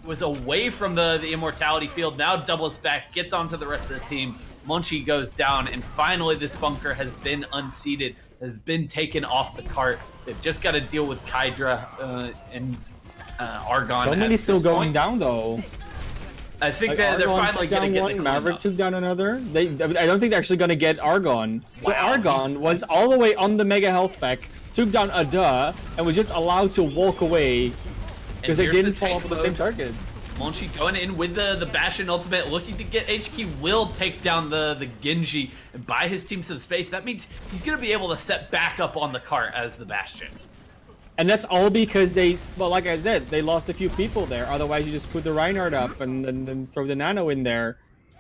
Was away from the immortality field. Now doubles back, gets onto the rest of the team. Monchi goes down, and finally this bunker has been unseated, has been taken off the cart. They've just got to deal with Kydra and Argon. So many still going point. down, though. I think Like, they're Argon finally took going down to get one, the Maverick up. took down another. I don't think they're actually going to get Argon. So Wow. Argon was all the way on the mega health pack, took down Ada, and was just allowed to walk away because they here's didn't the follow tank up with the same mode. targets. Monchi going in with the Bastion ultimate, looking to get HK will take down the Genji and buy his team some space. That means he's going to be able to set back up on the cart as the Bastion. And that's all because well, like I said, they lost a few people there. Otherwise, you just put the Reinhardt up and then throw the Nano in there.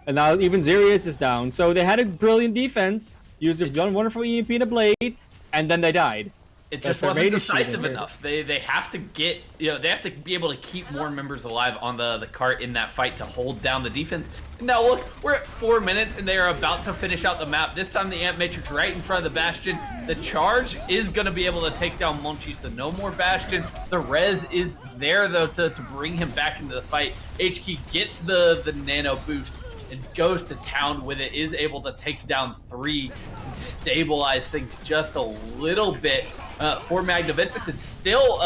And now even Zerius is down. So they had a brilliant defense, used a wonderful EMP and a blade, and then they died. It That's just their wasn't main issue decisive here. enough. They have to get, they have to be able to keep more members alive on the cart in that fight to hold down the defense. Now look, we're at 4 minutes and they are about to finish out the map. This time the Amp Matrix right in front of the Bastion. The charge is going to be able to take down Monchi, so no more Bastion. The res is there though to bring him back into the fight. HK gets the nano boost and goes to town with it, is able to take down 3 and stabilize things just a little bit for Magna Ventus. It's still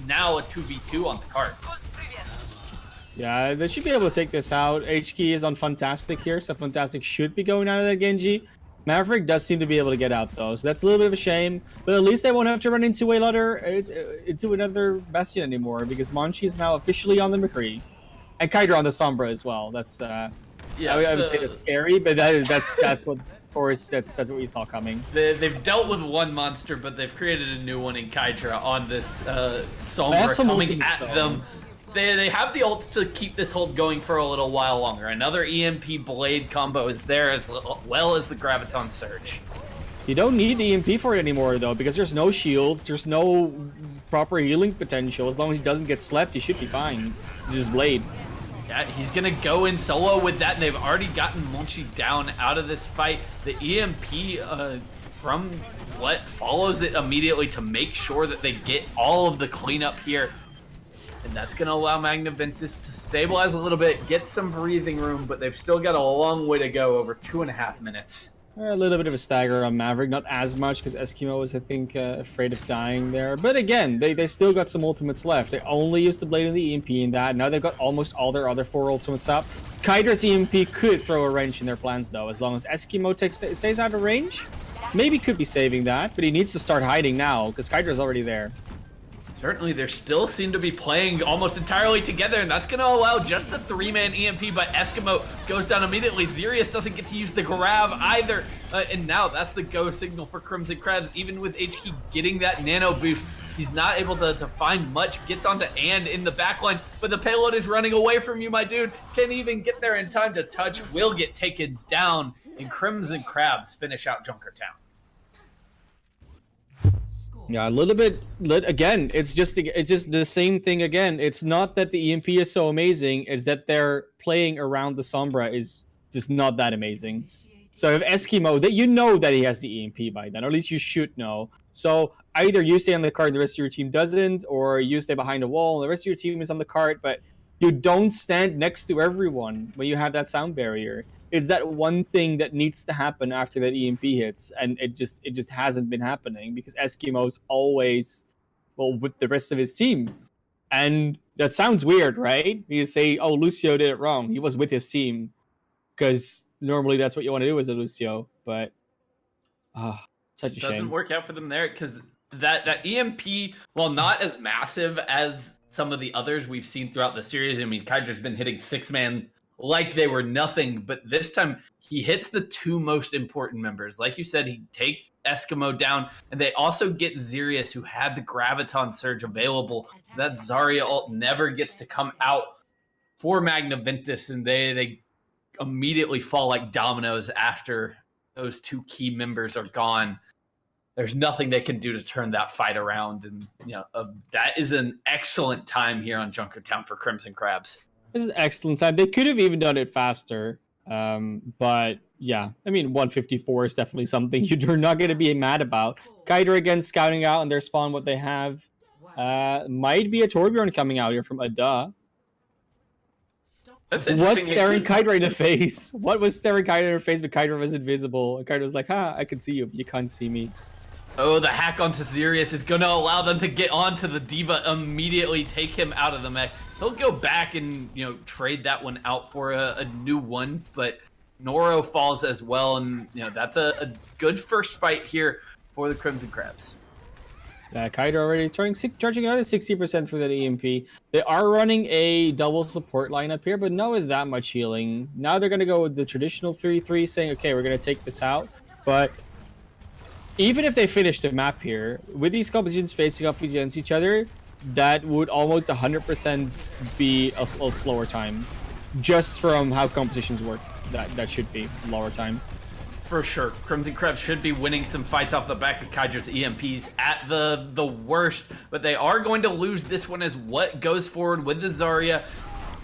now a 2v2 on the card. Yeah, they should be able to take this out. HK is on Fantastic here, so Fantastic should be going out of that Genji. Maverick does seem to be able to get out though, so that's a little bit of a shame. But at least they won't have to run into another Bastion anymore, because Monchi is now officially on the McCree. And Kydra on the Sombra as well. That's Yeah, I would say that's scary, but that's what, of course, that's what we saw coming. They've dealt with one monster, but they've created a new one in Kydra on this That's Sombra some coming ultimate, at though. them. they have the ult to keep this hold going for a little while longer. Another EMP Blade combo is there as well as the Graviton Surge. You don't need the EMP for it anymore, though, because there's no shields, there's no proper healing potential. As long as he doesn't get slept, he should be fine. Just Blade. Yeah, he's gonna go in solo with that, and they've already gotten Monchi down out of this fight. The EMP from what follows it immediately to make sure that they get all of the cleanup here. And that's going to allow Magna Ventus to stabilize a little bit, get some breathing room, but they've still got a long way to go, over 2.5 minutes. A little bit of a stagger on Maverick, not as much because Eskimo was, I think, afraid of dying there. But again, they still got some ultimates left. They only used the Blade and the EMP in that. Now they've got almost all their other 4 ultimates up. Kydra's EMP could throw a wrench in their plans, though, as long as Eskimo stays out of range. Maybe could be saving that, but he needs to start hiding now because Kydra's already there. Certainly, they still seem to be playing almost entirely together, and that's going to allow just a 3-man EMP, but Eskimo goes down immediately. Xerius doesn't get to use the grab either, and now that's the go signal for Crimson Crabs. Even with HK getting that nano boost, he's not able to find much. Gets onto And in the backline, but the payload is running away from you, my dude. Can't even get there in time to touch. Will get taken down, and Crimson Crabs finish out Junkertown. Yeah, a little bit. Again, it's just the same thing again. It's not that the EMP is so amazing; it's that they're playing around the Sombra is just not that amazing. So if Eskimo, that you know that he has the EMP by then, or at least you should know. So either you stay on the cart, and the rest of your team doesn't, or you stay behind a wall, and the rest of your team is on the cart, but you don't stand next to everyone when you have that sound barrier. It's that one thing that needs to happen after that EMP hits, and it just hasn't been happening because Eskimo's always, well, with the rest of his team. And that sounds weird, right? You say, oh, Lucio did it wrong. He was with his team. Because normally that's what you want to do as a Lucio, but such a shame. It doesn't work out for them there because that EMP, while not as massive as some of the others we've seen throughout the series, I mean, Kydra's been hitting 6-man like they were nothing, but this time he hits the 2 most important members. Like you said, he takes Eskimo down, and they also get Xerius, who had the Graviton Surge available. So that Zarya ult never gets to come out for Magna Ventus, and they immediately fall like dominoes after those 2 key members are gone. There's nothing they can do to turn that fight around, and that is an excellent time here on Junkertown for Crimson Crabs. This is an excellent time. They could have even done it faster. But yeah, I mean, 154 is definitely something you're not going to be mad about. Kydra again scouting out on their spawn what they have. Might be a Torbjorn coming out here from Ada. That's interesting. What's staring Kydra in the face? What was staring Kydra in her face, but Kydra was invisible? And Kydra was like, I can see you, but you can't see me. Oh, the hack onto Xerius is going to allow them to get onto the D.Va immediately, take him out of the mech. He'll go back and, trade that one out for a new one, but Noro falls as well, and, that's a good first fight here for the Crimson Crabs. Kydra already charging another 60% for that EMP. They are running a double support lineup here, but not with that much healing. Now they're going to go with the traditional 3-3, saying, okay, we're going to take this out, but even if they finish the map here, with these compositions facing off against each other, that would almost 100% be a slower time. Just from how competitions work, that should be lower time. For sure. Crimson Crabs should be winning some fights off the back of Kydra's EMPs at the worst, but they are going to lose this one as what goes forward with the Zarya.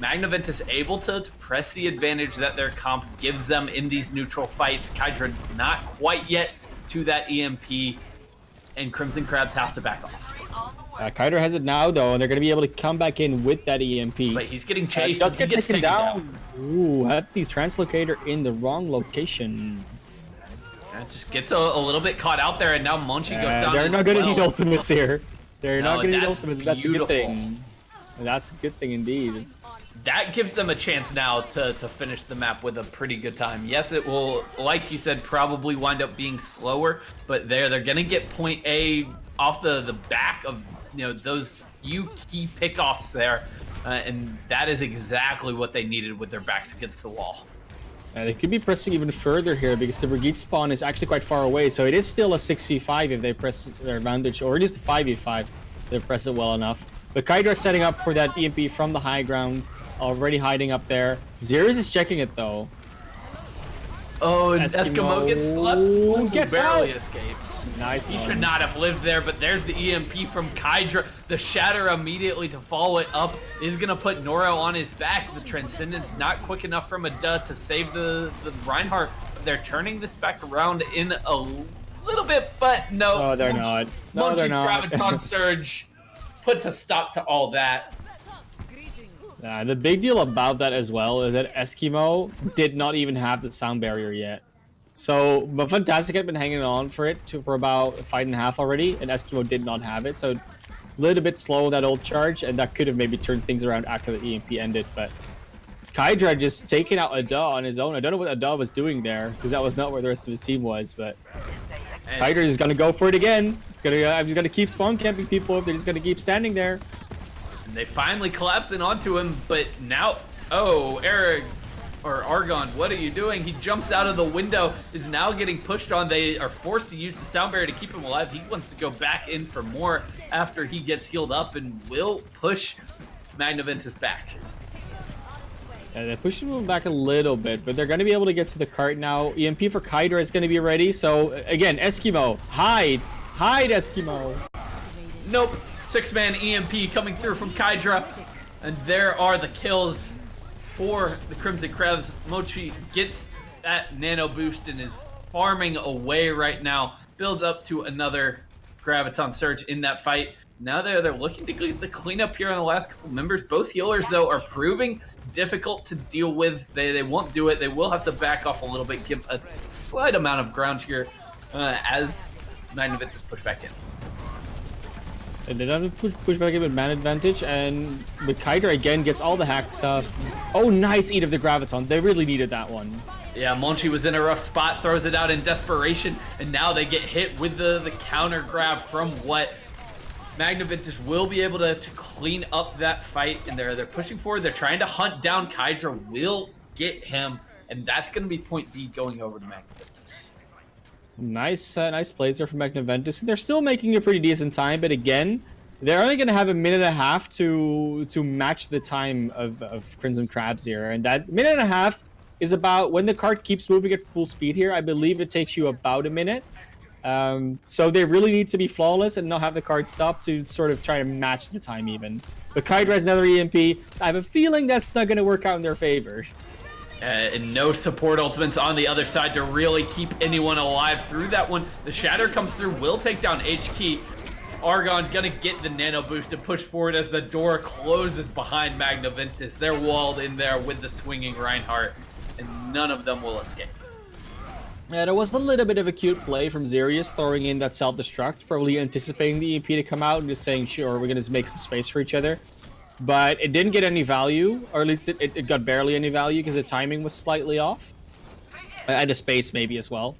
Magna Ventus able to press the advantage that their comp gives them in these neutral fights. Kydra not quite yet to that EMP, and Crimson Crabs have to back off. Kydra has it now, though, and they're going to be able to come back in with that EMP. But he's getting chased. He does get taken down. Ooh, had the translocator in the wrong location. Just gets a little bit caught out there, and now Monchi goes down. They're not going to need ultimates here. They're not going to need ultimates. Beautiful. That's a good thing. That's a good thing indeed. That gives them a chance now to finish the map with a pretty good time. Yes, it will, like you said, probably wind up being slower, but they're going to get point A off the back of those few key pickoffs there, and that is exactly what they needed with their backs against the wall. They could be pressing even further here because the Brigitte spawn is actually quite far away, so it is still a 6v5 if they press their advantage, or it is a 5v5 if they press it well enough. But Kydra's setting up for that EMP from the high ground, already hiding up there. Xerius is checking it though. Oh, and Eskimo gets slept. Gets barely out. Escapes. Nice. He should not have lived there, but there's the EMP from Kydra. The Shatter immediately to follow it up is going to put Noro on his back. The Transcendence not quick enough from a duh to save the Reinhardt. They're turning this back around in a little bit, but no. Oh, they're not. No, they're not. Graviton Surge puts a stop to all that. The big deal about that as well is that Eskimo did not even have the sound barrier yet. So, but Fantastic had been hanging on for it for about a fight and a half already, and Eskimo did not have it. So, a little bit slow that old charge, and that could have maybe turned things around after the EMP ended. But Kydra just taking out Ada on his own. I don't know what Ada was doing there, because that was not where the rest of his team was. But Kydra is gonna go for it again. I'm just gonna keep spawn camping people if they're just gonna keep standing there. And they finally collapse in onto him, but now, oh, Eric or Argon, what are you doing? He jumps out of the window, is now getting pushed on. They are forced to use the sound barrier to keep him alive. He wants to go back in for more after he gets healed up and will push Magna Ventus back. Yeah, they're pushing him back a little bit, but they're going to be able to get to the cart now. EMP for Kydra is going to be ready. So, again, Eskimo, hide. Hide, Eskimo. Nope. 6-man EMP coming through from Kydra. And there are the kills for the Crimson Crabs. Mochi gets that nano boost and is farming away right now. Builds up to another Graviton Surge in that fight. Now they're looking to get the cleanup here on the last couple members. Both healers, though, are proving difficult to deal with. They won't do it. They will have to back off a little bit, give a slight amount of ground here as Magna Ventus push back in. And they don't push back in with man advantage, and with Kydra again gets all the hack stuff. Oh, nice eat of the Graviton. They really needed that one. Yeah, Monchi was in a rough spot, throws it out in desperation, and now they get hit with the counter grab from what Magna Ventus will be able to clean up that fight, and they're pushing forward. They're trying to hunt down Kydra, will get him, and that's going to be point B going over to Magna Ventus. Nice plays there from Magna Ventus. They're still making a pretty decent time, but again, they're only going to have a minute and a half to match the time of Crimson Crabs here, and that minute and a half is about when the cart keeps moving at full speed here. I believe it takes you about a minute. So they really need to be flawless and not have the card stop to sort of try to match the time even. But Kydra has another EMP. I have a feeling that's not going to work out in their favor. And no support ultimates on the other side to really keep anyone alive through that one. The Shatter comes through, will take down H-Key. Argon's gonna get the nano boost and push forward as the door closes behind Magna Ventus. They're walled in there with the swinging Reinhardt, and none of them will escape. Yeah, there was a little bit of a cute play from Xerius throwing in that self-destruct, probably anticipating the EMP to come out and just saying, sure, we're gonna just make some space for each other. But it didn't get any value, or at least it got barely any value because the timing was slightly off. And the space maybe as well.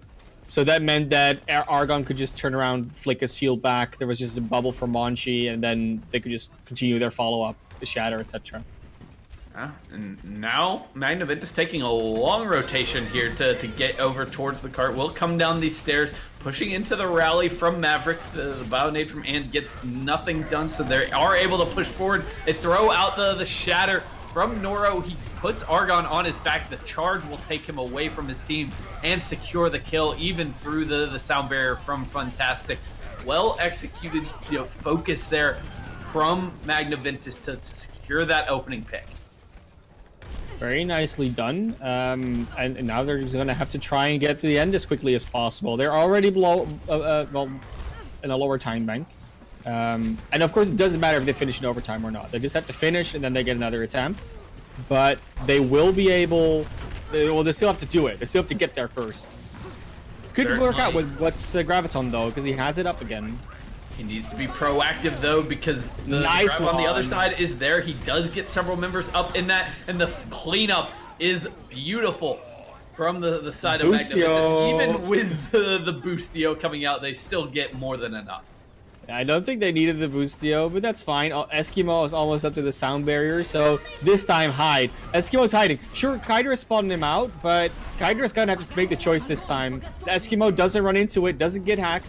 So that meant that Argon could just turn around, flick his shield back. There was just a bubble for Monchi, and then they could just continue their follow-up, the Shatter, etc. And now Magna Ventus taking a long rotation here to get over towards the cart. Will come down these stairs, pushing into the rally from Maverick. The Bionade from And gets nothing done, so they are able to push forward. They throw out the Shatter from Noro. He puts Argon on his back. The charge will take him away from his team and secure the kill, even through the sound barrier from Fantastic. Well executed, focus there from Magna Ventus to secure that opening pick. Very nicely done. And now they're just going to have to try and get to the end as quickly as possible. They're already below, well, in a lower time bank. And of course, it doesn't matter if they finish in overtime or not. They just have to finish and then they get another attempt. But they will be able... Well, they still have to do it. They still have to get there first. Could work out with what's Graviton, though, because he has it up again. He needs to be proactive, though, because the nice grab on the other side is there. He does get several members up in that, and the cleanup is beautiful from the side of Magna Ventus. Even with the Boostio coming out, they still get more than enough. I don't think they needed the Boostio, but that's fine. Eskimo is almost up to the sound barrier, so this time hide. Eskimo's hiding. Sure, Kydra spotted him out, but Kydra's gonna have to make the choice this time. The Eskimo doesn't run into it, doesn't get hacked.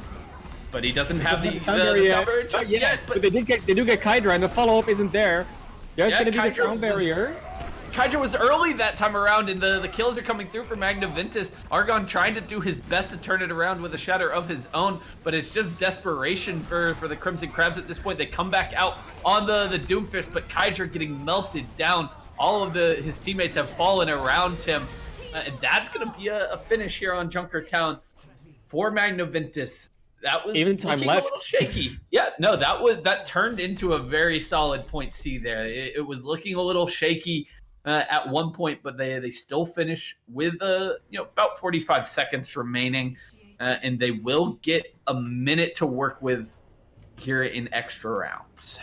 but he doesn't have the sound barrier just yet. yet. But they do get Kydra, and the follow-up isn't there. There's going to be the sound barrier. Kydra was early that time around, and the kills are coming through for Magna Ventus. Argon trying to do his best to turn it around with a shatter of his own, but it's just desperation for the Crimson Crabs at this point. They come back out on the Doomfist, but Kydra getting melted down. All of his teammates have fallen around him, and that's going to be a finish here on Junkertown for Magna Ventus. That was even time left. A little shaky. Yeah, no, that turned into a very solid point C there. It was looking a little shaky at one point, but they still finish with about 45 seconds remaining, and they will get a minute to work with here in extra rounds.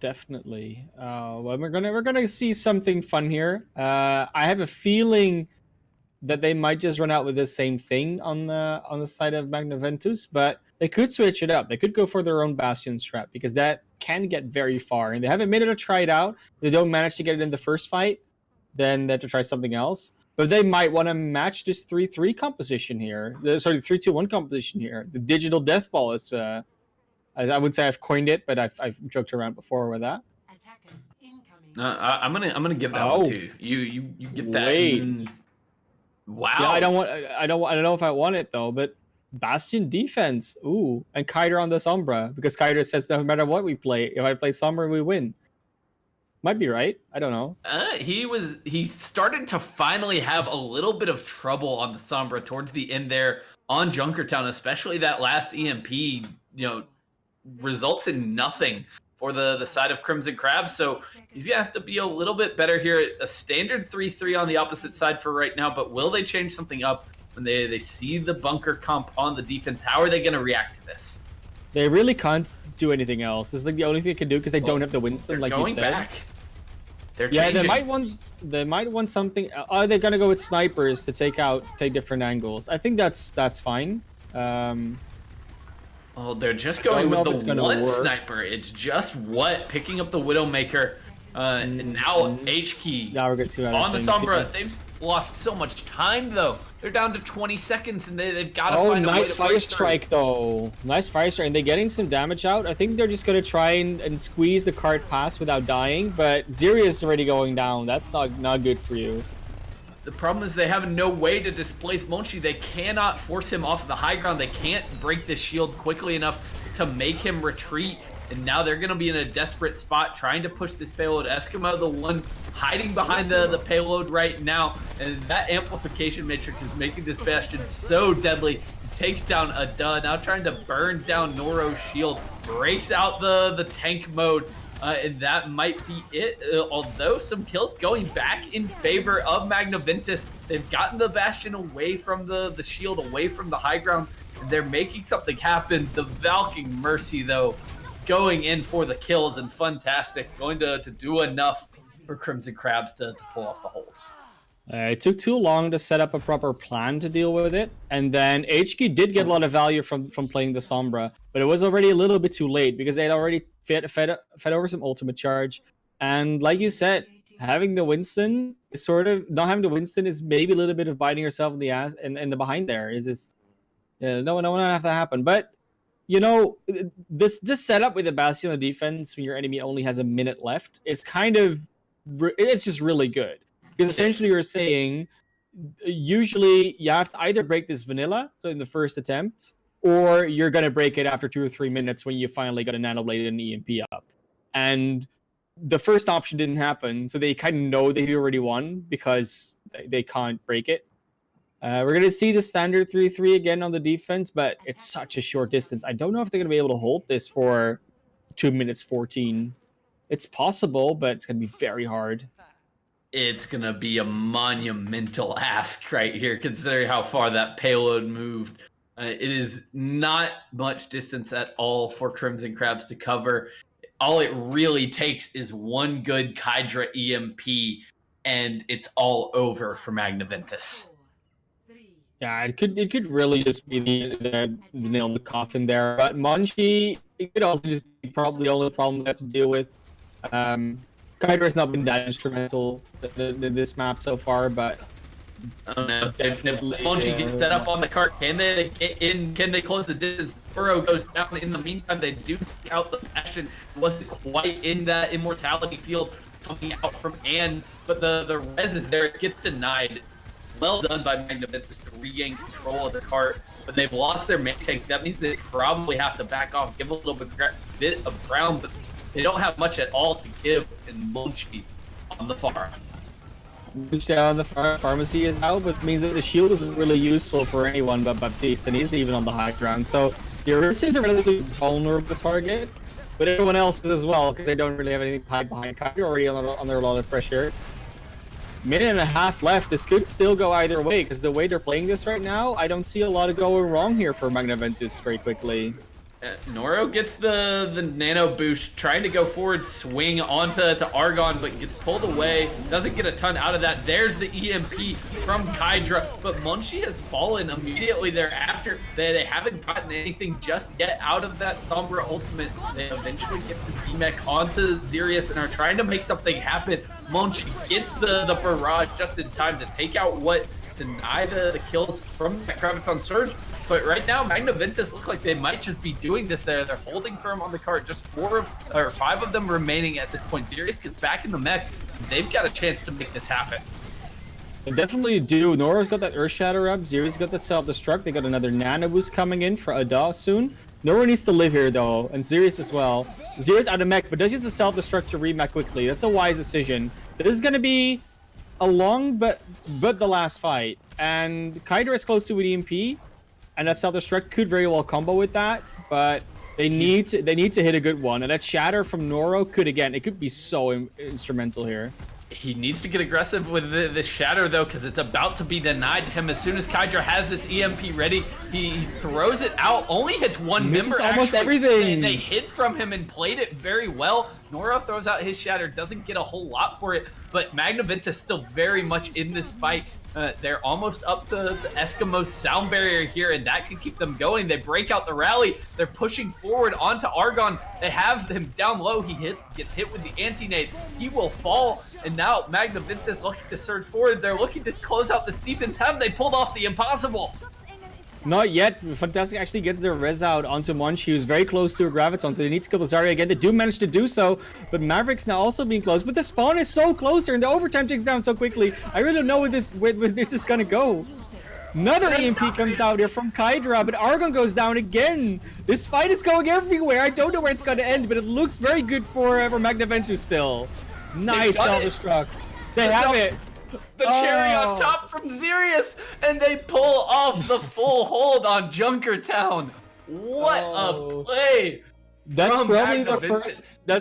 Definitely. Well, we're gonna see something fun here. I have a feeling that they might just run out with the same thing on the side of Magna Ventus, but they could switch it up. They could go for their own Bastion strat, because that can get very far, and they have a minute to try it out. If they don't manage to get it in the first fight, then they have to try something else. But they might want to match this 3-3 composition here. The 3-2-1 composition here. The digital death ball is I wouldn't say I've coined it, but I've joked around before with that. I'm gonna give that one to you. You get that. Wait. Wow. Yeah, I don't know if I want it though, but Bastion defense. Ooh, and Kydra on the Sombra, because Kydra says no matter what we play, if I play Sombra, we win. Might be right. I don't know. He started to finally have a little bit of trouble on the Sombra towards the end there on Junkertown, especially that last EMP, results in nothing for the side of Crimson Crab. So he's gonna have to be a little bit better here. A standard 3-3 on the opposite side for right now, but will they change something up when they see the bunker comp on the defense? How are they gonna react to this? They really can't do anything else. It's like the only thing they can do, because they don't have the Winston, like you said. Back. They're changing. They might want something. Are they gonna go with snipers to take different angles? I think that's fine. Well, they're just going with the one sniper. It's just picking up the Widowmaker. And now H-Key on the Sombra. They've lost so much time, though. They're down to 20 seconds, and they've got to find a way to nice fire strike, though. Nice fire strike, and they're getting some damage out. I think they're just going to try and squeeze the card past without dying, but Ziria's already going down. That's not good for you. The problem is they have no way to displace Monchi. They cannot force him off of the high ground. They can't break the shield quickly enough to make him retreat. And now they're going to be in a desperate spot trying to push this payload. Eskimo, the one hiding behind the payload right now. And that amplification matrix is making this Bastion so deadly. He takes down Ada, now trying to burn down Noro's shield. Breaks out the tank mode. And that might be it, although some kills going back in favor of Magna Ventus. They've gotten the Bastion away from the shield, away from the high ground. And they're making something happen. The Valking Mercy, though, going in for the kills, and Funtastic going to do enough for Crimson Crabs to pull off the hold. It took too long to set up a proper plan to deal with it, and then HQ did get a lot of value from playing the Sombra, but it was already a little bit too late because they had already fed over some ultimate charge, and like you said, having the Winston is sort of not having the Winston is maybe a little bit of biting yourself in the ass and the behind there is just no one have to happen, but this setup with the Bastion on the defense when your enemy only has a minute left is it's just really good. Because essentially you're saying, usually you have to either break this vanilla, so in the first attempt, or you're going to break it after 2 or 3 minutes when you finally got a nanoblade and an EMP up. And the first option didn't happen, so they kind of know they already won because they can't break it. We're going to see the standard 3-3 again on the defense, but it's such a short distance. I don't know if they're going to be able to hold this for 2 minutes 14. It's possible, but it's going to be very hard. It's going to be a monumental ask right here, considering how far that payload moved. It is not much distance at all for Crimson Crabs to cover. All it really takes is one good Kydra EMP, and it's all over for Magna Ventus. Yeah, it could really just be the nail in the coffin there. But Monchi, it could also just be probably the only problem we have to deal with. Kydra's not been that instrumental in this map so far, but Oh no, if Monchi gets set up on the cart, can they get in? Can they close the distance? Burrow goes down. In the meantime, they do take out the Passion. Wasn't quite in that immortality field coming out from Anne, but the res is there. It gets denied. Well done by Magna Ventus to regain control of the cart, but they've lost their main tank. That means they probably have to back off, give a little bit of ground, but they don't have much at all to give in Monchi on the farm. Reach down the pharmacy is out, but means that the shield isn't really useful for anyone but Baptiste, and he's even on the high ground. So the Orisa is a relatively vulnerable target, but everyone else is as well, because they don't really have anything to hide behind. They're already under a lot of pressure. Minute and a half left. This could still go either way, because the way they're playing this right now, I don't see a lot of going wrong here for Magna Ventus very quickly. Noro gets the nano boost, trying to go forward, swing onto Argon, but gets pulled away. Doesn't get a ton out of that. There's the EMP from Kydra, but Monchi has fallen immediately thereafter. They haven't gotten anything just yet out of that Sombra ultimate. They eventually get the DMEC onto Xerius and are trying to make something happen. Monchi gets the barrage just in time to take out what deny the kills from that Graviton Surge. But right now, Magna Ventus look like they might just be doing this there. They're holding firm on the cart. Just 5 of them remaining at this point. Xerius gets back in the mech. They've got a chance to make this happen. They definitely do. Nora's got that Earth Shatter up. Xerius got that Self-Destruct. They got another Nano Boost coming in for Ada soon. Nora needs to live here, though, and Xerius as well. Xerius out of mech, but does use the Self-Destruct to remech quickly. That's a wise decision. This is going to be a long but the last fight. And Kydra is close to with EMP. And that Self-Destruct could very well combo with that, but they need to hit a good one. And that Shatter from Noro it could be so instrumental here. He needs to get aggressive with the Shatter, though, because it's about to be denied to him. As soon as Kydra has this EMP ready, he throws it out, only hits one member. Almost everything. They hid from him and played it very well. Noro throws out his Shatter, doesn't get a whole lot for it, but Magna Ventus still very much in this fight. They're almost up to Eskimo's sound barrier here, and that can keep them going. They break out the rally. They're pushing forward onto Argon. They have him down low. He gets hit with the anti-nade. He will fall, and now Magna Ventus looking to surge forward. They're looking to close out this defense. Have they pulled off the impossible? Not yet. Fantastic actually gets their res out onto Monchi, who's very close to a Graviton, so they need to kill the Zarya again. They do manage to do so, but Maverick's now also being close. But the spawn is so closer, and the overtime takes down so quickly. I really don't know where this is gonna go. Another EMP comes out here from Kydra, but Argon goes down again. This fight is going everywhere. I don't know where it's gonna end, but it looks very good for Magna Ventus still. Nice self-destruct. They have it. The cherry on top from Xerius, and they pull off the full hold on Junkertown. What a play! That's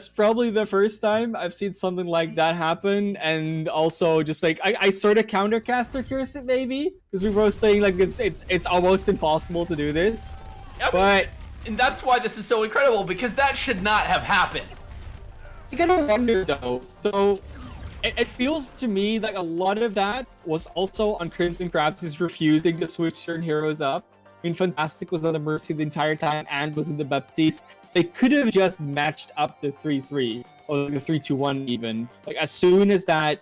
probably the first time I've seen something like that happen, and also just like I sort of countercaster cursed it maybe, because we were saying like it's almost impossible to do this, and that's why this is so incredible, because that should not have happened. You gotta wonder though. So it feels to me like a lot of that was also on Crimson Crabs refusing to switch certain heroes up. I mean, Fantastic was on the Mercy the entire time and was in the Baptiste. They could have just matched up the 3-3 or the 3-2-1 even. Like as soon as that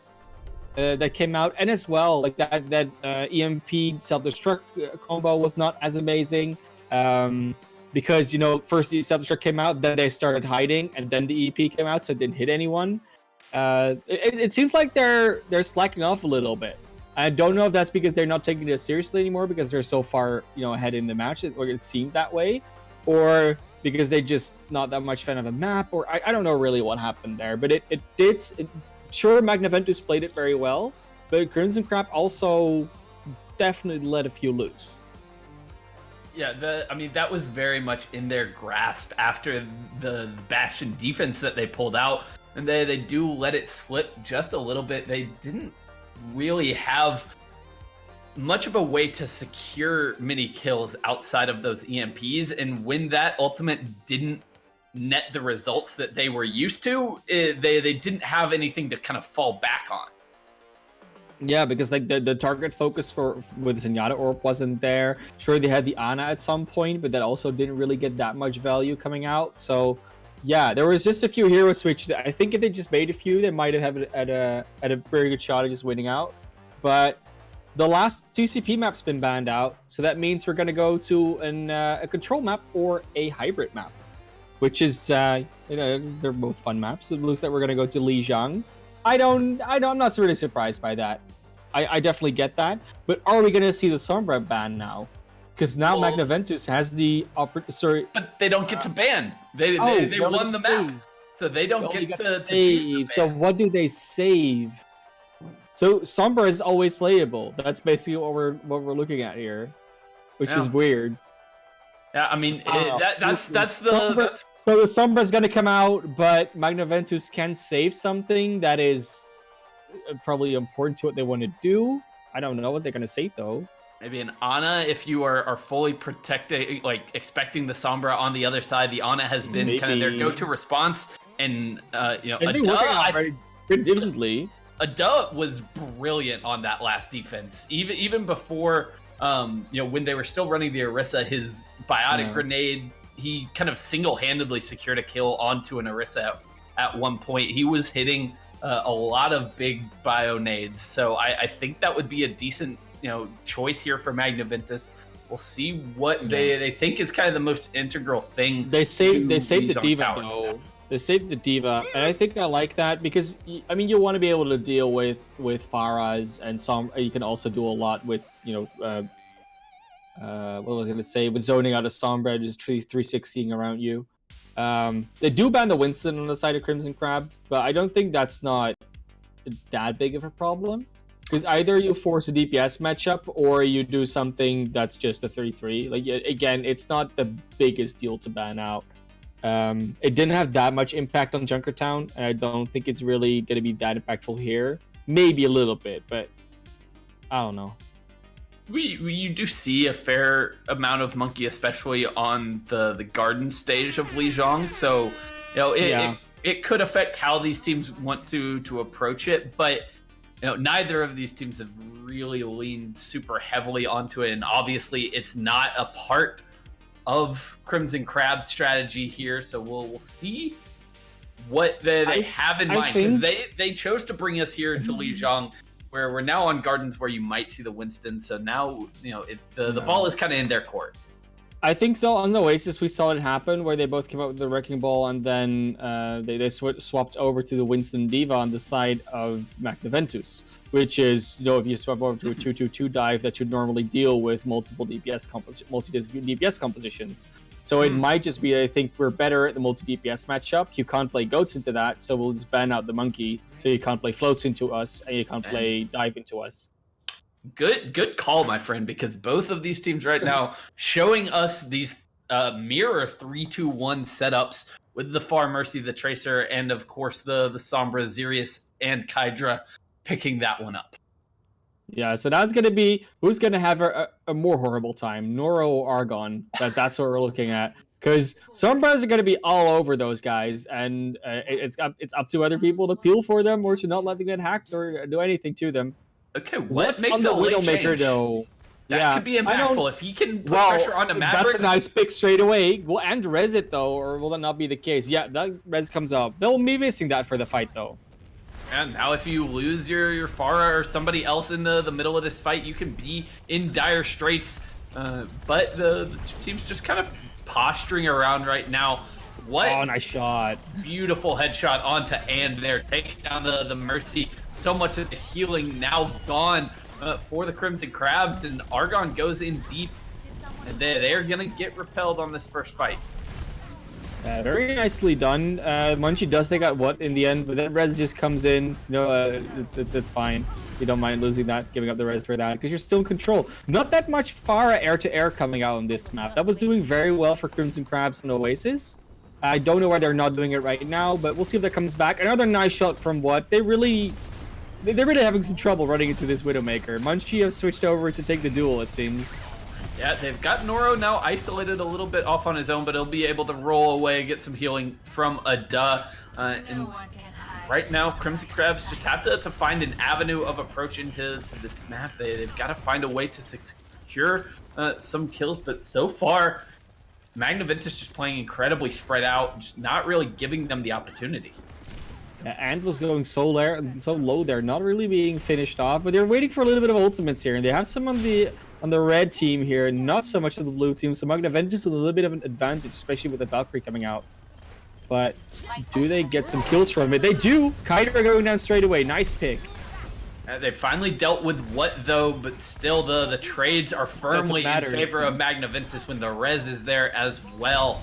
came out, and as well like that EMP self-destruct combo was not as amazing. Because you know, first the self-destruct came out, then they started hiding, and then the EP came out, so it didn't hit anyone. It seems like they're slacking off a little bit. I don't know if that's because they're not taking it seriously anymore because they're so far, you know, ahead in the match, or it seemed that way, or because they're just not that much fan of a map, or I don't know really what happened there. But sure, Magna Ventus played it very well, but Crimson Crab also definitely let a few loose. Yeah, I mean, that was very much in their grasp after the Bastion defense that they pulled out. And they do let it slip just a little bit. They didn't really have much of a way to secure many kills outside of those EMPs. And when that ultimate didn't net the results that they were used to, they didn't have anything to kind of fall back on. Yeah, because like the target focus with Zenyatta Orb wasn't there. Sure, they had the Ana at some point, but that also didn't really get that much value coming out. So yeah, there was just a few hero switches. I think if they just made a few, they might have had a very good shot at just winning out. But the last 2CP map's been banned out, so that means we're gonna go to a control map or a hybrid map, which is they're both fun maps. It looks like we're gonna go to Lijiang. I'm not really surprised by that. I definitely get that, but are we gonna see the Sombra ban now? Because now Magna Ventus has the sorry, but they don't get to ban. They won the map, so they don't get to choose. So what do they save? So Sombra is always playable. That's basically what we're looking at here, which is weird. Yeah, I mean that's the. So the Sombra's gonna come out, but Magna Ventus can save something that is probably important to what they want to do. I don't know what they're gonna save though. Maybe an Ana if you are fully protecting, like expecting the Sombra on the other side. The Ana has been kind of their go-to response, and it's been working out pretty decently. Ada was brilliant on that last defense, even before when they were still running the Orisa, his biotic grenade, he kind of single-handedly secured a kill onto an Orisa at one point. He was hitting a lot of big bio nades, so I think that would be a decent choice here for Magna Ventus. We'll see what they think is kind of the most integral thing. They saved the Diva though. They saved the Diva, and I think I like that because I mean you want to be able to deal with Pharahs and some. You can also do a lot with what was I gonna say, with zoning out a Sombra, just 360ing around you. They do ban the Winston on the side of Crimson Crabs, but I don't think that's not that big of a problem. Because either you force a DPS matchup or you do something that's just a 3-3. Like again, it's not the biggest deal to ban out. It didn't have that much impact on Junkertown, and I don't think it's really going to be that impactful here. Maybe a little bit, but I don't know. You do see a fair amount of Monkey, especially on the garden stage of Lijiang. So it could affect how these teams want to approach it, but neither of these teams have really leaned super heavily onto it, and obviously it's not a part of Crimson Crab's strategy here. So we'll see what they have in mind, because they chose to bring us here to Lijiang, where we're now on gardens where you might see the Winston. So now the ball is kind of in their court. I think though on the Oasis we saw it happen where they both came up with the Wrecking Ball, and then they swapped over to the Winston Diva on the side of Magna Ventus, which is if you swap over to a 2-2-2 dive that should normally deal with multiple DPS DPS compositions. So it might just be I think we're better at the multi DPS matchup. You can't play goats into that, so we'll just ban out the monkey. So you can't play floats into us, and you can't play dive into us. Good call, my friend, because both of these teams right now showing us these mirror 3-2-1 setups with the Far Mercy, the Tracer, and of course the Sombra, Xerius, and Kydra picking that one up. Yeah, so that's going to be who's going to have a more horrible time, Noro or Argon. That's what we're looking at. Because Sombras are going to be all over those guys, and it's up to other people to peel for them or to not let them get hacked or do anything to them. Okay, what makes the Widowmaker though? That could be impactful if he can put pressure on the Maverick. That's a nice pick straight away. Well, and res it though, or will that not be the case? Yeah, that res comes up. They'll be missing that for the fight though. And now if you lose your Pharah or somebody else in the middle of this fight, you can be in dire straits. But the two teams just kind of posturing around right now. What? Oh, nice shot. Beautiful headshot onto And there, taking down the Mercy. So much of the healing now gone for the Crimson Crabs, and Argon goes in deep, and they're gonna get repelled on this first fight. Very nicely done. Munchie does take out what in the end, but then res just comes in. It's fine. You don't mind losing that, giving up the res for that, because you're still in control. Not that much Pharah air-to-air coming out on this map. That was doing very well for Crimson Crabs and Oasis. I don't know why they're not doing it right now, but we'll see if that comes back. Another nice shot from what they're really having some trouble running into this Widowmaker. Munchie have switched over to take the duel, it seems. Yeah, they've got Noro now isolated a little bit off on his own, but he'll be able to roll away, get some healing from Ada. And right now, Crimson Crabs just have to find an avenue of approach into this map. They've got to find a way to secure some kills, but so far, Magna Ventus just playing incredibly spread out, just not really giving them the opportunity. Yeah, Ant was going so low there, not really being finished off, but they're waiting for a little bit of ultimates here, and they have some on the red team here, not so much of the blue team. So Magna Ventus a little bit of an advantage, especially with the Valkyrie coming out. But do they get some kills from it? They do. Kaider going down straight away. Nice pick. They finally dealt with what though, but still the trades are firmly in favor of Magna Ventus when the res is there as well.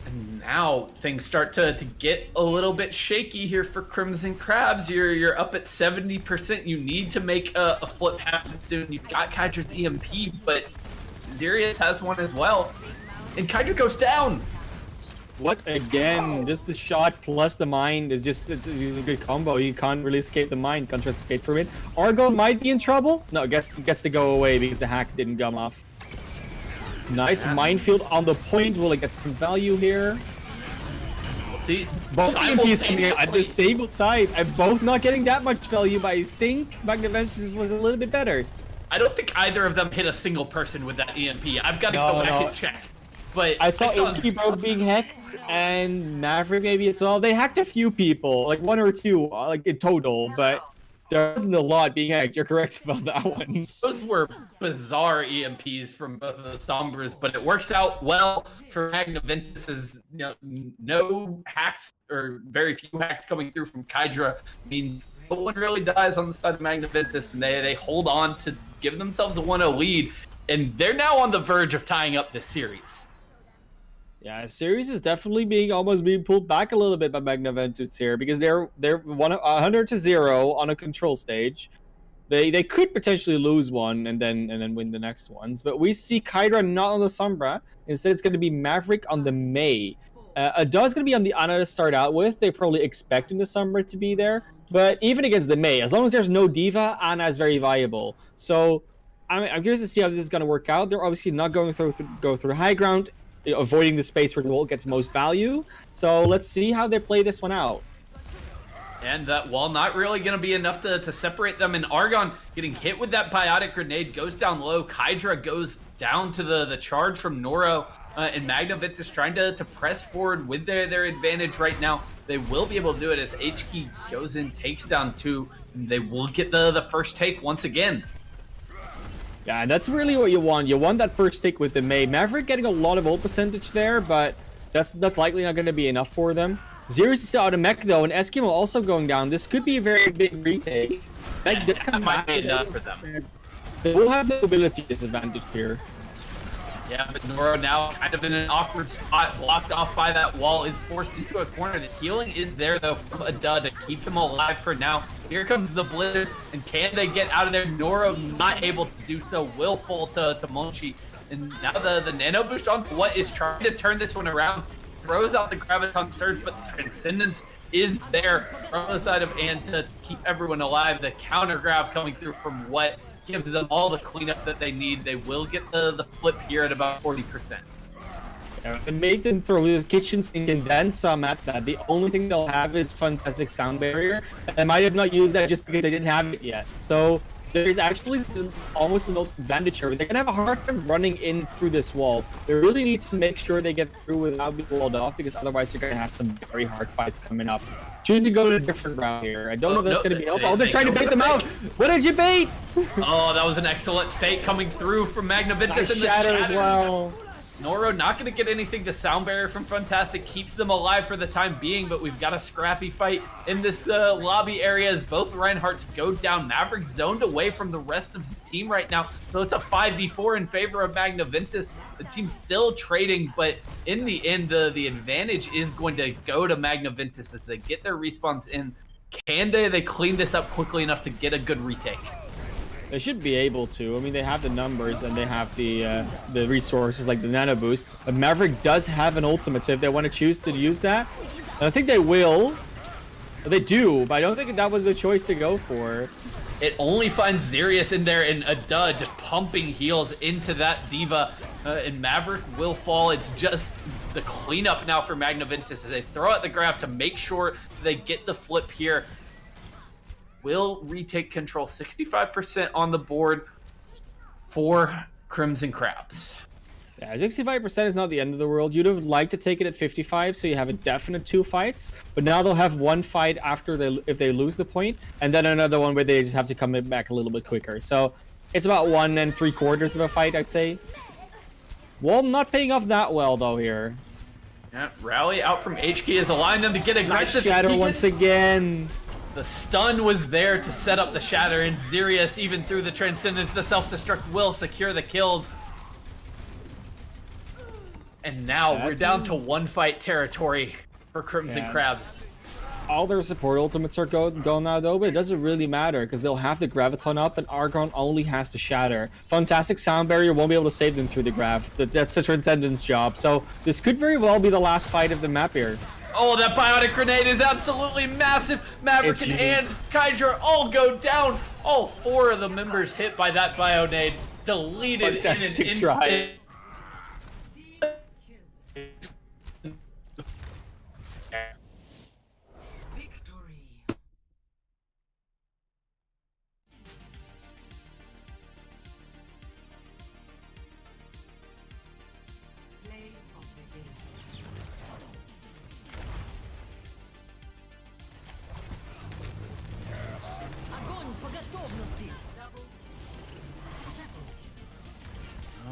And now things start to get a little bit shaky here for Crimson Crabs. You're up at 70%. You need to make a flip happen soon. You've got Kydra's EMP, but Darius has one as well. And Kydra goes down. What again? Just the shot plus the mind is just is a good combo. You can't really escape the mind. Can't just escape from it. Argo might be in trouble. No, gets to go away because the hack didn't come off. Nice minefield on the point. Will it get some value here? See, both EMPs coming out at the same time and both not getting that much value. But I think Magna Ventus was a little bit better. I don't think either of them hit a single person with that EMP. I've got to go back and check. But I saw HP Bro being hacked and Maverick maybe as well. They hacked a few people, like 1 or 2, like in total, but there wasn't a lot being hacked. You're correct about that one. Those were bizarre EMPs from both of the Sombras, but it works out well for Magna Ventus. No hacks or very few hacks coming through from Kydra means no one really dies on the side of Magna Ventus, and they hold on to give themselves a 1-0 lead, and they're now on the verge of tying up this series. Yeah, series is definitely almost being pulled back a little bit by Magna Ventus here because they're 100-0 on a control stage. They could potentially lose one and then win the next ones, but we see Kydra not on the Sombra. Instead, it's going to be Maverick on the Mei. Ada's going to be on the Ana to start out with. They're probably expecting the Sombra to be there, but even against the Mei, as long as there's no Diva, Ana is very viable. So I'm curious to see how this is going to work out. They're obviously not going go through high ground, avoiding the space where the ult gets most value. So let's see how they play this one out. And that wall not really going to be enough to separate them. And Argon getting hit with that biotic grenade goes down low. Kydra goes down to the charge from Noro. And Magna Ventus trying to press forward with their advantage right now. They will be able to do it as HK goes in, takes down 2. And they will get the first take once again. Yeah, that's really what you want. You want that first take with the Mei. Maverick getting a lot of ult percentage there, but that's likely not going to be enough for them. Zerus is still out of mech though, and Eskimo also going down. This could be a very big retake. That might be enough for them. They will have the mobility disadvantage here. Yeah, but Noro now kind of in an awkward spot, blocked off by that wall, is forced into a corner. The healing is there, though, from Ada to keep him alive for now. Here comes the Blizzard, and can they get out of there? Noro not able to do so, will fall to Monchi. And now the Nano Boost on what is trying to turn this one around, throws out the Graviton Surge, but the Transcendence is there from the side of Ant to keep everyone alive. The counter grab coming through from what gives them all the cleanup that they need. They will get the flip here at about 40%. Yeah, and make them throw this kitchen sink and then some at that. The only thing they'll have is Fantastic Sound Barrier. They might have not used that just because they didn't have it yet. So there's actually almost an advantage here. They're going to have a hard time running in through this wall. They really need to make sure they get through without being walled off, because otherwise they're going to have some very hard fights coming up. Choose to go to a different route here. I don't know if that's going to be helpful. Oh, they're trying to bait them out. What did you bait? Oh, that was an excellent fake coming through from Magna Ventus nice in the shatter as well. Noro not going to get anything to Sound Barrier from Fantastic, keeps them alive for the time being, but we've got a scrappy fight in this lobby area as both Reinhardts go down. Maverick zoned away from the rest of his team right now, so it's a 5v4 in favor of Magna Ventus. The team's still trading, but in the end, the advantage is going to go to Magna Ventus as they get their respawns in. Can they clean this up quickly enough to get a good retake? They should be able to. I mean, they have the numbers and they have the resources like the nano boost. But Maverick does have an ultimate, so if they want to choose to use that, and I think they will. They do, but I don't think that was the choice to go for. It only finds Xerius in there and Ada just pumping heals into that Diva, and Maverick will fall. It's just the cleanup now for Magna Ventus as they throw out the grab to make sure they get the flip here. Will retake control, 65% on the board for Crimson Crabs. Yeah, 65% is not the end of the world. You'd have liked to take it at 55, so you have a definite 2 fights. But now they'll have 1 fight after if they lose the point, and then another one where they just have to come back a little bit quicker. So it's about 1 3/4 of a fight, I'd say. Wall not paying off that well though here. Yeah, rally out from HK has aligned them to get aggressive. Nice shatter once again. The stun was there to set up the shatter, and Xerius, even through the Transcendence, the self-destruct will secure the kills. And now we're down to 1 fight territory for Crimson Crabs. All their support ultimates are going now though, but it doesn't really matter because they'll have the Graviton up and Argon only has to shatter. Fantastic Sound Barrier won't be able to save them through the Grav. That's the Transcendence job. So this could very well be the last fight of the map here. Oh, that Bionic Grenade is absolutely massive. Maverick and Kaiser all go down. All 4 of the members hit by that Bionade. Deleted Fantastic in an try. instant.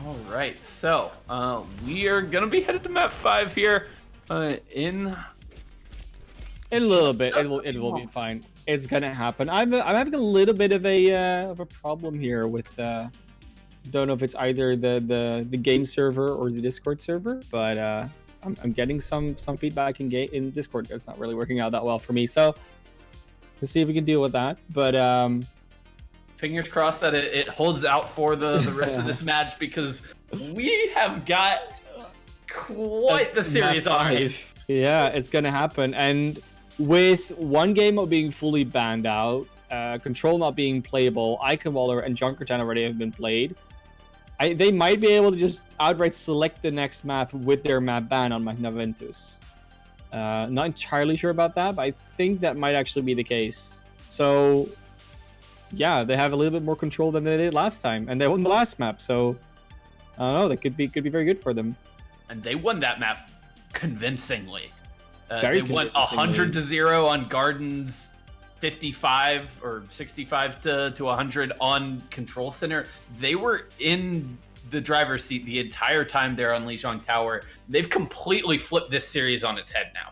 Alright, so we are gonna be headed to map 5 here in a little bit. It will be fine. It's gonna happen. I'm having a little bit of a problem here with don't know if it's either the game server or the Discord server, but I'm getting some feedback in Discord that's not really working out that well for me. So let's see if we can deal with that. But fingers crossed that it holds out for the rest of this match, because we have got quite the series on it. Yeah, it's gonna happen. And with one game of being fully banned out, Control not being playable, Iconwaller and Junkertown already have been played. They might be able to just outright select the next map with their map ban on Magna Ventus. Not entirely sure about that, but I think that might actually be the case. So yeah, they have a little bit more control than they did last time, and they won the last map. So I don't know, that could be very good for them. And they won that map convincingly. They won 100-0 on Gardens, 55 or 65 to 100 on Control Center. They were in the driver's seat the entire time they're on Lijiang Tower. They've completely flipped this series on its head now.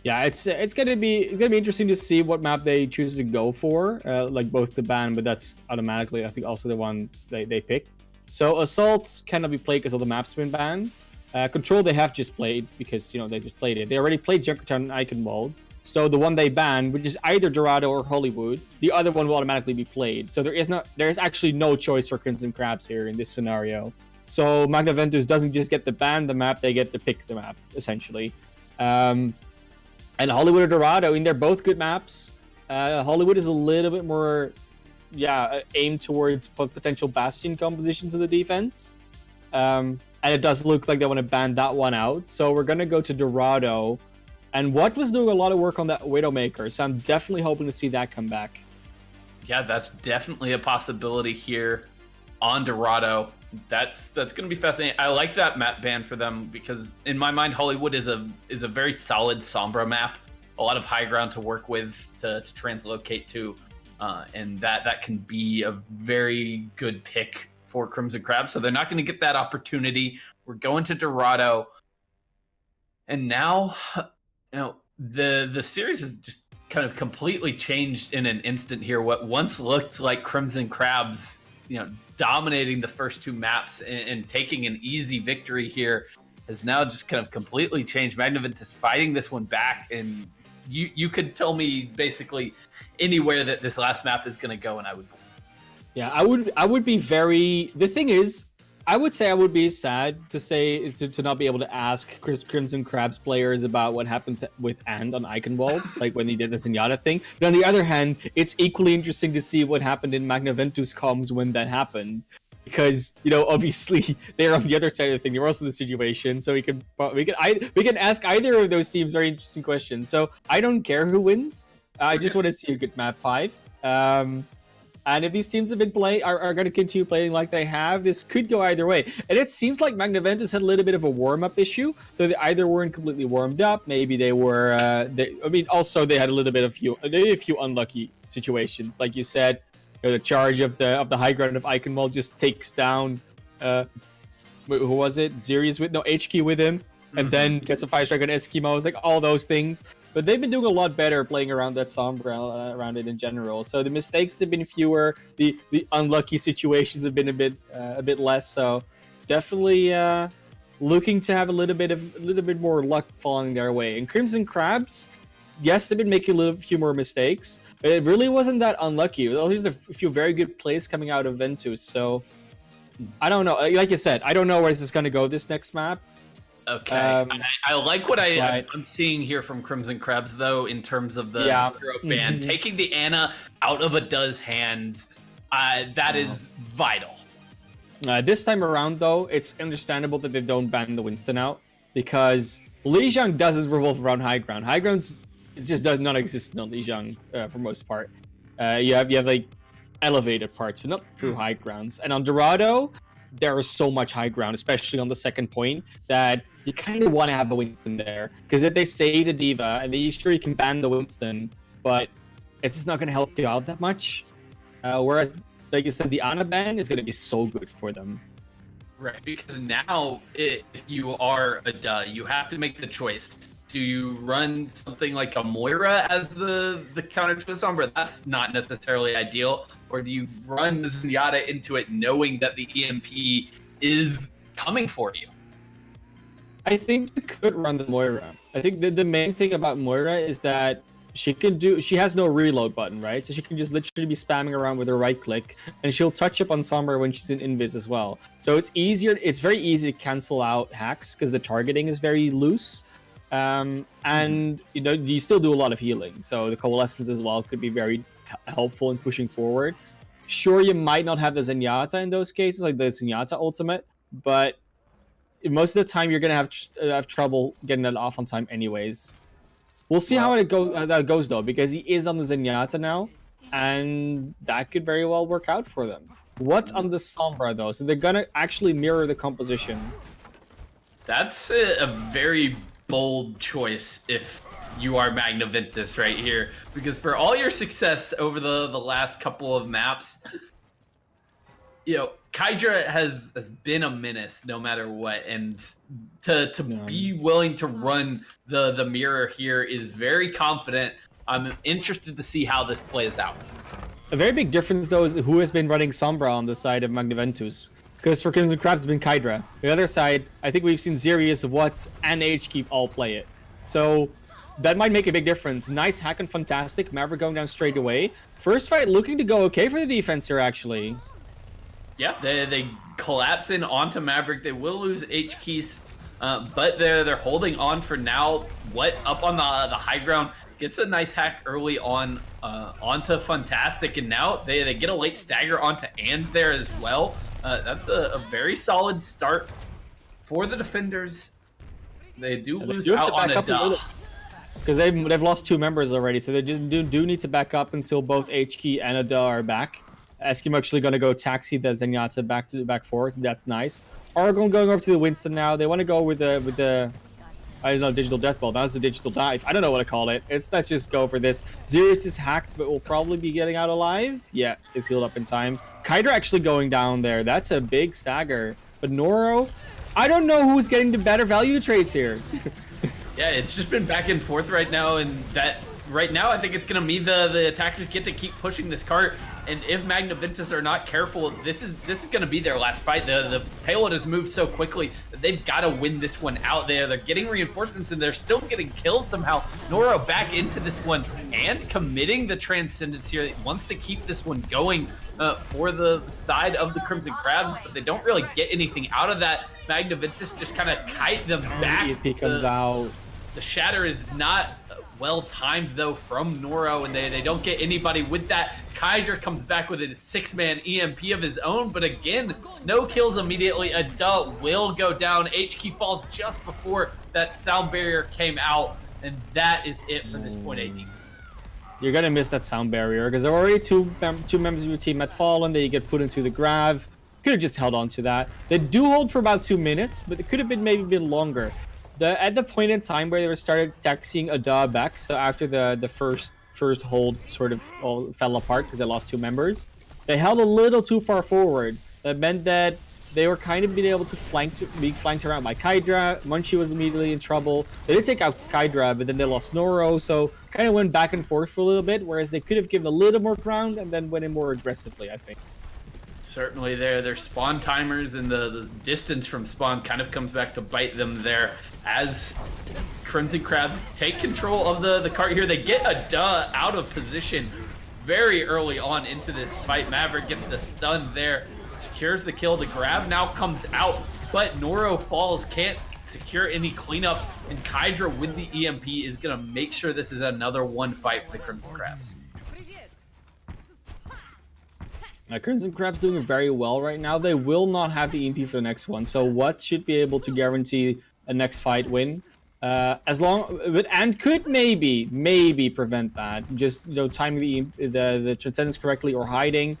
Yeah, it's gonna be interesting to see what map they choose to go for, like both the ban, but that's automatically I think also the one they pick. So Assault cannot be played because all the maps been banned. Control they have just played because they just played it. They already played Junkertown and Iconwald. So the one they banned, which is either Dorado or Hollywood, the other one will automatically be played. So there's actually no choice for Crimson Crabs here in this scenario. So Magna Ventus doesn't just get to ban the map, they get to pick the map essentially. And Hollywood or Dorado, they're both good maps. Hollywood is a little bit more, aimed towards potential Bastion compositions of the defense. And it does look like they want to ban that one out. So we're going to go to Dorado. And What was doing a lot of work on that Widowmaker, so I'm definitely hoping to see that come back. Yeah, that's definitely a possibility here on Dorado. That's going to be fascinating. I like that map ban for them because in my mind, Hollywood is a very solid Sombra map. A lot of high ground to work with to translocate to, and that can be a very good pick for Crimson Crab. So they're not going to get that opportunity. We're going to Dorado, and now the series has just kind of completely changed in an instant here. What once looked like Crimson Crabs, dominating the first 2 maps and taking an easy victory here has now just kind of completely changed. Magna Ventus fighting this one back, and you could tell me basically anywhere that this last map is going to go, and I would. Yeah, I would be very. The thing is, I would say I would be sad to not be able to ask Crimson Crabs players about what happened with And on Iconwald, like when he did the Zenyatta thing. But on the other hand, it's equally interesting to see what happened in Magna Ventus comms when that happened. Because, obviously they're on the other side of the thing. They're also in the situation. So we can ask either of those teams very interesting questions. So I don't care who wins. I just want to see a good map 5. And if these teams have been playing, are going to continue playing like they have, this could go either way. And it seems like Magna Ventus had a little bit of a warm-up issue, so they either weren't completely warmed up, maybe they were. Also they had a little bit of a few unlucky situations, like you said. The charge of the high ground of Iconwall just takes down. Who was it? Zerius with no HQ with him, and then gets a 5-strike on Eskimos, like all those things. But they've been doing a lot better playing around that Sombra, around it in general. So the mistakes have been fewer. The unlucky situations have been a bit less. So definitely looking to have a little bit more luck falling their way. And Crimson Crabs, yes, they've been making a few more mistakes, but it really wasn't that unlucky. There's a few very good plays coming out of Ventus. So I don't know. Like you said, I don't know where this is going to go this next map. Okay, I like what I'm seeing here from Crimson Crabs, though, in terms of the hero ban. Taking the Ana out of Ada's hands, that is vital. This time around, though, it's understandable that they don't ban the Winston out, because Lijiang doesn't revolve around high ground. High grounds, it just does not exist on Lijiang for most part. You have like elevated parts, but not true high grounds. And on Dorado, there is so much high ground, especially on the second point, that you kind of want to have a Winston there. Because if they save the Diva, and you can ban the Winston, but it's just not going to help you out that much. Whereas, like you said, the Ana ban is going to be so good for them. Right, because now, if you are Ada, you have to make the choice. Do you run something like a Moira as the counter to a Sombra? That's not necessarily ideal. Or do you run the Zenyatta into it knowing that the EMP is coming for you? I think you could run the Moira. I think the main thing about Moira is that she has no reload button, right? So she can just literally be spamming around with her right click, and she'll touch up on Sombra when she's in invis as well. So it's very easy to cancel out hacks because the targeting is very loose. And you still do a lot of healing, so the coalescence as well could be very helpful in pushing forward. Sure, you might not have the Zenyatta in those cases, like the Zenyatta ultimate, but most of the time you're gonna have trouble getting that off on time anyways. We'll see how that goes though, because he is on the Zenyatta now, and that could very well work out for them. What's on the Sombra though? So they're gonna actually mirror the composition. That's a very bold choice if you are Magna Ventus right here, because for all your success over the last couple of maps, Kydra has been a menace no matter what, and to be willing to run the mirror here is very confident. I'm interested to see how this plays out. A very big difference though is who has been running Sombra on the side of Magna Ventus. Because for Crimson Crabs, it's been Kydra. The other side, I think we've seen Zerius, What, and HKeep all play it. So that might make a big difference. Nice hack and fantastic. Maverick going down straight away. First fight looking to go okay for the defense here, actually. Yeah, they collapse in onto Maverick. They will lose HKeys, but they're holding on for now. What up on the high ground gets a nice hack early on onto Fantastic, and now they get a late stagger onto And there as well. That's a very solid start for the defenders. They do lose out on Ada. Because they've lost 2 members already, so they just do need to back up until both HK and Ada are back. Eskimo actually going to go taxi the Zenyatta back forward, so that's nice. Argon going over to the Winston now. They want to go with the I don't know, digital death ball. That was the digital dive. I don't know what to call it. Let's just go for this. Zerius is hacked, but will probably be getting out alive. Yeah, is healed up in time. Kydra actually going down there. That's a big stagger. But Noro, I don't know who's getting the better value trades here. Yeah, it's just been back and forth right now, and that right now I think it's gonna mean the attackers get to keep pushing this cart. And if Magna Ventus are not careful, this is gonna be their last fight. The payload has moved so quickly that they've got to win this one out there. They're getting reinforcements and they're still getting kills somehow. Noro back into this one and committing the Transcendence here. Wants to keep this one going for the side of the Crimson Crabs, but they don't really get anything out of that. Magna Ventus just kind of kite them back. EMP comes out. The shatter is not well timed though from Noro, and they don't get anybody with that. Kydra comes back with a 6-man EMP of his own, but again, no kills immediately. Ada will go down. HK falls just before that sound barrier came out, and that is it for this point AD. you're gonna miss that sound barrier because there are already two members of your team had fallen. They get put into the grav. Could have just held on to that. They do hold for about 2 minutes, but it could have been maybe a bit longer. At the point in time where they were started taxiing Ada back, so after the first hold sort of all fell apart because they lost 2 members, they held a little too far forward. That meant that they were kind of being able to be flanked around by Kydra. Munchie was immediately in trouble. They did take out Kydra, but then they lost Noro, so kind of went back and forth for a little bit, whereas they could have given a little more ground and then went in more aggressively, I think. Certainly their spawn timers and the distance from spawn kind of comes back to bite them there as Crimson Crabs take control of the cart here. They get a out of position very early on into this fight. Maverick gets the stun there, secures the kill. The grab now comes out, but Noro falls, can't secure any cleanup, and Kydra with the EMP is gonna make sure this is another one fight for the Crimson Crabs. Crimson Crab's doing very well right now. They will not have the EMP for the next one, so what should be able to guarantee a next fight win? And could maybe prevent that. Just timing the transcendence correctly or hiding.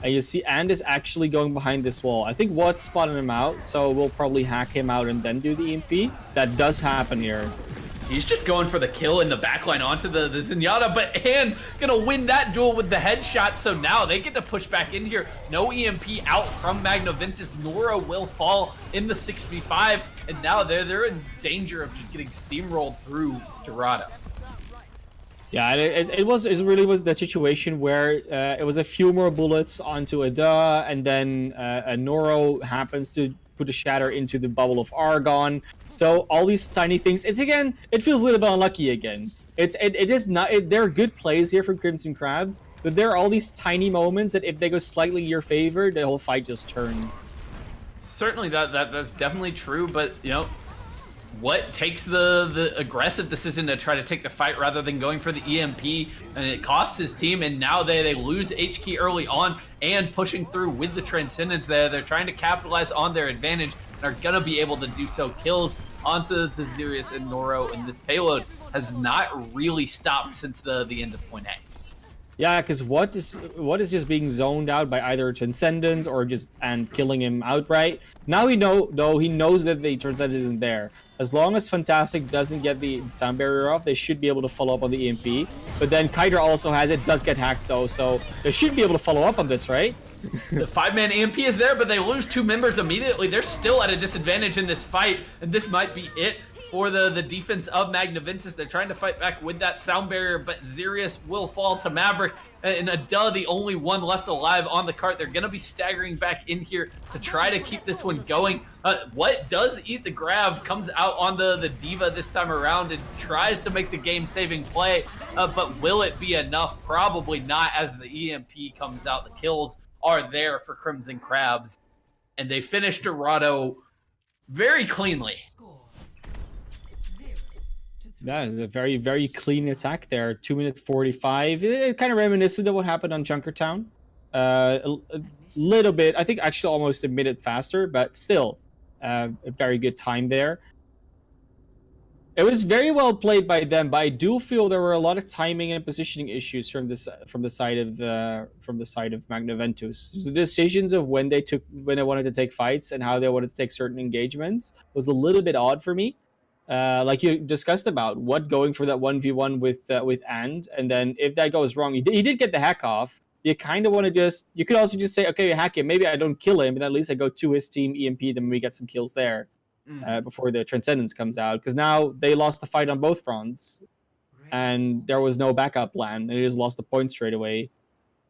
And you see, And is actually going behind this wall. I think Watt's spotted him out, so we'll probably hack him out and then do the EMP. That does happen here. He's just going for the kill in the backline onto the Zenyatta, but Han gonna win that duel with the headshot, so now they get to push back in here. No EMP out from Magna. Ventus. Nora will fall in the 6v5, and now they're in danger of just getting steamrolled through Dorado. Yeah, it really was the situation where it was a few more bullets onto Ada, and then a Noro happens to put a shatter into the bubble of Argon. So all these tiny things. It feels a little bit unlucky again. It is not. There are good plays here from Crimson Crabs, but there are all these tiny moments that if they go slightly your favor, the whole fight just turns. Certainly, that's definitely true. But what takes the aggressive decision to try to take the fight rather than going for the EMP, and it costs his team, and now they lose H-Key early on and pushing through with the Transcendence there. They're trying to capitalize on their advantage and are going to be able to do so. Kills onto Zirius and Noro, and this payload has not really stopped since the end of point A. Yeah, because what is just being zoned out by either Transcendence or just and killing him outright. Now he knows that the Transcendence isn't there. As long as Fantastic doesn't get the sound barrier off, they should be able to follow up on the EMP. But then Kydra also has it, does get hacked though, so they should be able to follow up on this, right? The 5-man EMP is there, but they lose 2 members immediately. They're still at a disadvantage in this fight, and this might be it for the defense of Magna Ventus. They're trying to fight back with that sound barrier, but Zirius will fall to Maverick, and Ada, the only one left alive on the cart. They're going to be staggering back in here to try to keep this one going. What does eat the grab comes out on the Diva this time around and tries to make the game-saving play, but will it be enough? Probably not, as the EMP comes out. The kills are there for Crimson Crabs, and they finish Dorado very cleanly. Yeah, a very, very clean attack there. 2 minutes 45. It kind of reminiscent of what happened on Junkertown. A little bit, I think actually almost a minute faster, but still a very good time there. It was very well played by them, but I do feel there were a lot of timing and positioning issues from the side of Magna Ventus. The decisions of when they wanted to take fights and how they wanted to take certain engagements was a little bit odd for me. Like you discussed about what going for that 1v1 with And then if that goes wrong, he did get the hack off. You kind of want to you could also just say, okay, hack him. Maybe I don't kill him, but at least I go to his team, EMP them, we get some kills there before the Transcendence comes out. Because now they lost the fight on both fronts, and there was no backup plan, and they just lost the point straight away.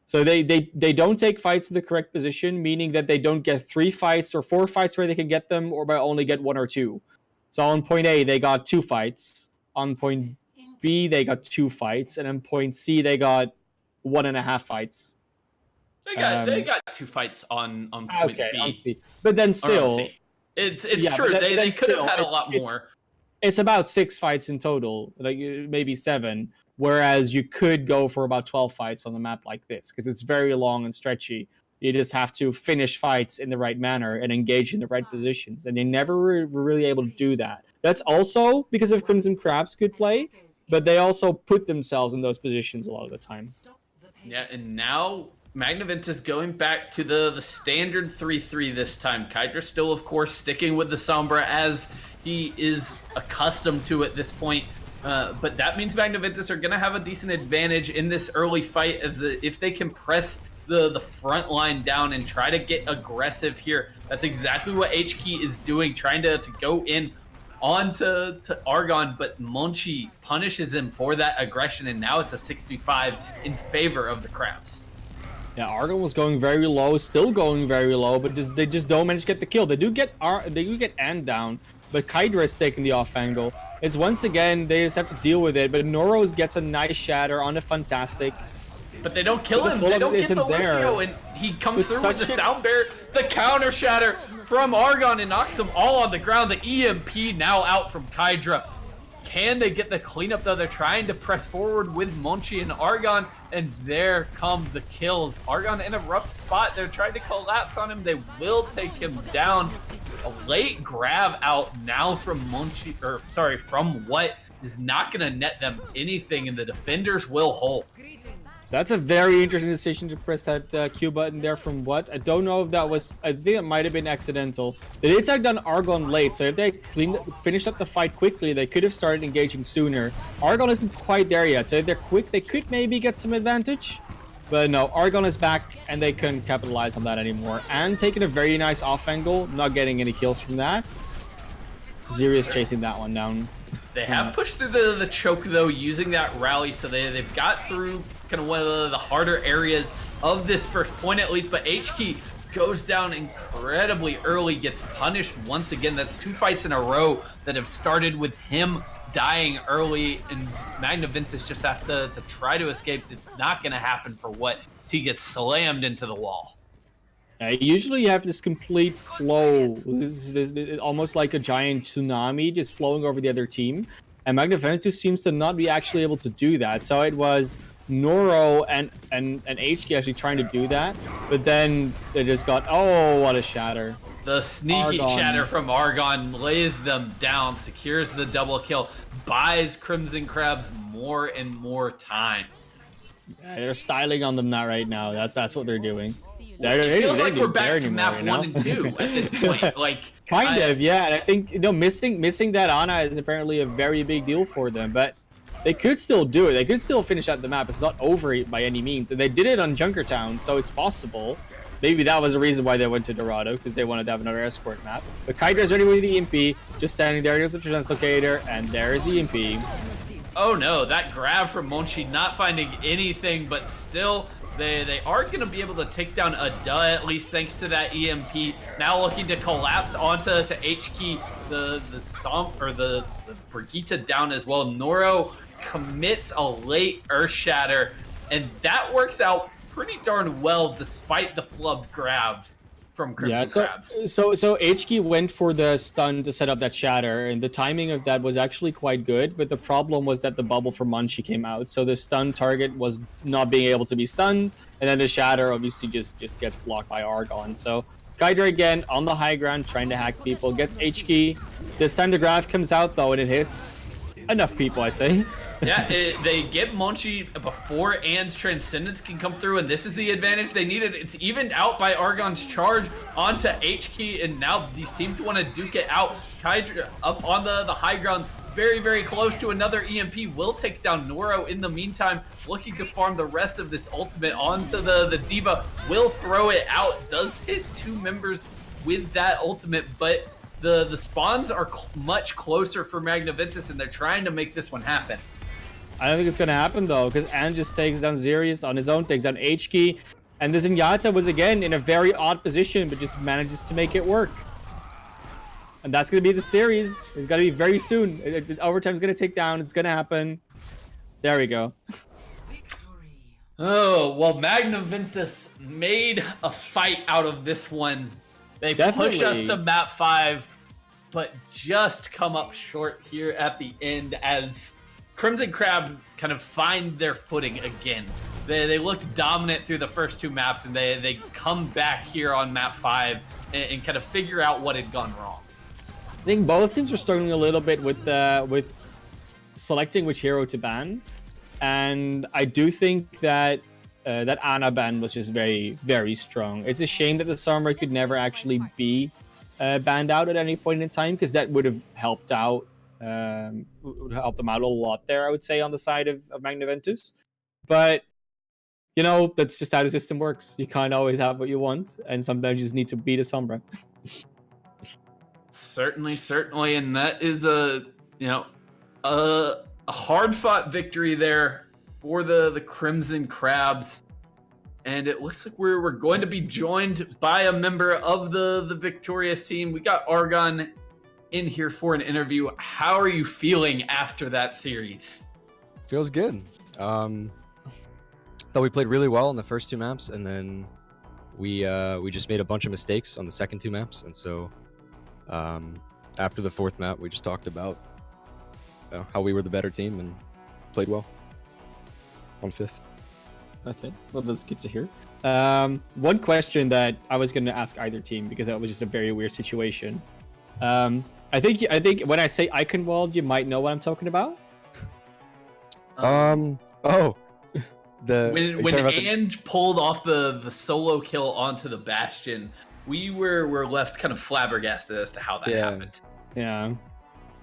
So they don't take fights to the correct position, meaning that they don't get 3 fights or 4 fights where they can get them, or by only get 1 or 2. So on point A, they got 2 fights. On point B, they got 2 fights. And on point C, they got 1.5 fights. They got 2 fights on point B. On C. But then still... It's true. They could have had a lot more. It's about 6 fights in total. Like maybe 7. Whereas you could go for about 12 fights on a map like this. Because it's very long and stretchy. You just have to finish fights in the right manner and engage in the right positions. And they never were really able to do that. That's also because of Crimson Crab's good play. but they also put themselves in those positions a lot of the time. Yeah, and now Magna Ventus going back to the standard 3-3 this time. Kydra still, of course, sticking with the Sombra as he is accustomed to at this point. But that means Magna Ventus are going to have a decent advantage in this early fight if they can press the front line down and try to get aggressive here. That's exactly what HKey is doing, trying to go in onto Argon, but Monchi punishes him for that aggression, and now it's a 6v5 in favor of the Crabs. Yeah, Argon was going very low, still going very low, but they just don't manage to get the kill. They do get Ant down, but Kydra is taking the off angle. It's once again, they just have to deal with it, but Noros gets a nice shatter on a Fantastic. But they don't kill him. They don't get the Lucio, and he comes through with the sound barrier, the counter shatter from Argon, and knocks them all on the ground. The EMP now out from Kydra. Can they get the cleanup, though? They're trying to press forward with Monchi and Argon, and there come the kills. Argon in a rough spot. They're trying to collapse on him. They will take him down. A late grab out now from Monchi, or sorry, from What is not going to net them anything, and the defenders will hold. That's a very interesting decision to press that Q button there from What. I don't know if that was... I think it might have been accidental. They did take down Argon late, so if they finished up the fight quickly, they could have started engaging sooner. Argon isn't quite there yet, so if they're quick, they could maybe get some advantage. But no, Argon is back, and they couldn't capitalize on that anymore. And taking a very nice off angle, not getting any kills from that. Zerius chasing that one down. They have pushed through the choke, though, using that rally, so they've got through kind of one of the harder areas of this first point, at least. But HKey goes down incredibly early, gets punished once again. That's 2 fights in a row that have started with him dying early, and Magna Ventus just have to try to escape. It's not going to happen for What. He gets slammed into the wall. Usually you have this complete flow, this almost like a giant tsunami just flowing over the other team. And Magna Ventus seems to not be actually able to do that. So it was Noro and HK actually trying to do that, but then they just got, oh, what a shatter. The sneaky Argon. shatter from Argon lays them down, secures the double kill, buys Crimson Crabs more and more time. Yeah, they're styling on them right now. That's what they're doing. It feels like we're back to map 1 and 2 at this point. Like kind of, yeah. And I think missing that Ana is apparently a very big deal for them. But they could still do it. They could still finish out the map. It's not over by any means. And they did it on Junkertown, so it's possible. Maybe that was the reason why they went to Dorado, because they wanted to have another escort map. But Kydra is ready with the EMP, just standing there with the translocator, and there is the EMP. Oh no, that grab from Monchi, not finding anything, but still they are going to be able to take down a at least thanks to that EMP. Now looking to collapse onto HKey, the Brigitte down as well. Noro commits a late Earth Shatter, and that works out pretty darn well despite the flubbed grab from Crimson Crabs. So HK went for the stun to set up that shatter, and the timing of that was actually quite good, but the problem was that the bubble from Monchi came out, so the stun target was not being able to be stunned, and then the shatter obviously just gets blocked by Argon. So Kydra again on the high ground trying to hack people, gets HK. This time the graph comes out though, and it hits enough people, I'd say. Yeah, they get Monchi before Anne's Transcendence can come through, and this is the advantage they needed. It's evened out by Argon's charge onto HK, and now these teams want to duke it out. Kydra up on the high ground, very, very close to another EMP, will take down Noro in the meantime, looking to farm the rest of this ultimate onto the Diva, will throw it out, does hit 2 members with that ultimate, but the spawns are much closer for Magna Ventus, and they're trying to make this one happen. I don't think it's going to happen, though, because Anne just takes down Zerius on his own, takes down HK, and the Zenyatta was, again, in a very odd position, but just manages to make it work. And that's going to be the series. It's got to be very soon. Overtime's going to take down. It's going to happen. There we go. Oh, well, Magna Ventus made a fight out of this one. They push us to map 5, but just come up short here at the end as Crimson Crabs kind of find their footing again. They looked dominant through the first 2 maps, and they come back here on map 5 and kind of figure out what had gone wrong. I think both teams are struggling a little bit with selecting which hero to ban, and I do think that that Ana ban was just very, very strong. It's a shame that the Sombra could never actually be banned out at any point in time, because that would have helped out, would help them out a lot there, I would say, on the side of Magna Ventus. But you know, that's just how the system works. You can't always have what you want, and sometimes you just need to beat a Sombra. Certainly, and that is a hard-fought victory there for the Crimson Crabs, and it looks like we're going to be joined by a member of the victorious team. We got Argon in here for an interview. How are you feeling after that series? Feels good. Thought we played really well on the first 2 maps, and then we just made a bunch of mistakes on the second 2 maps, and so after the 4th map, we just talked about how we were the better team and played well on 5th. Okay, well, that's good to hear. One question that I was going to ask either team, because that was just a very weird situation. I think when I say Eichenwald, you might know what I'm talking about. When And pulled off the solo kill onto the Bastion, we were left kind of flabbergasted as to how that happened. Yeah,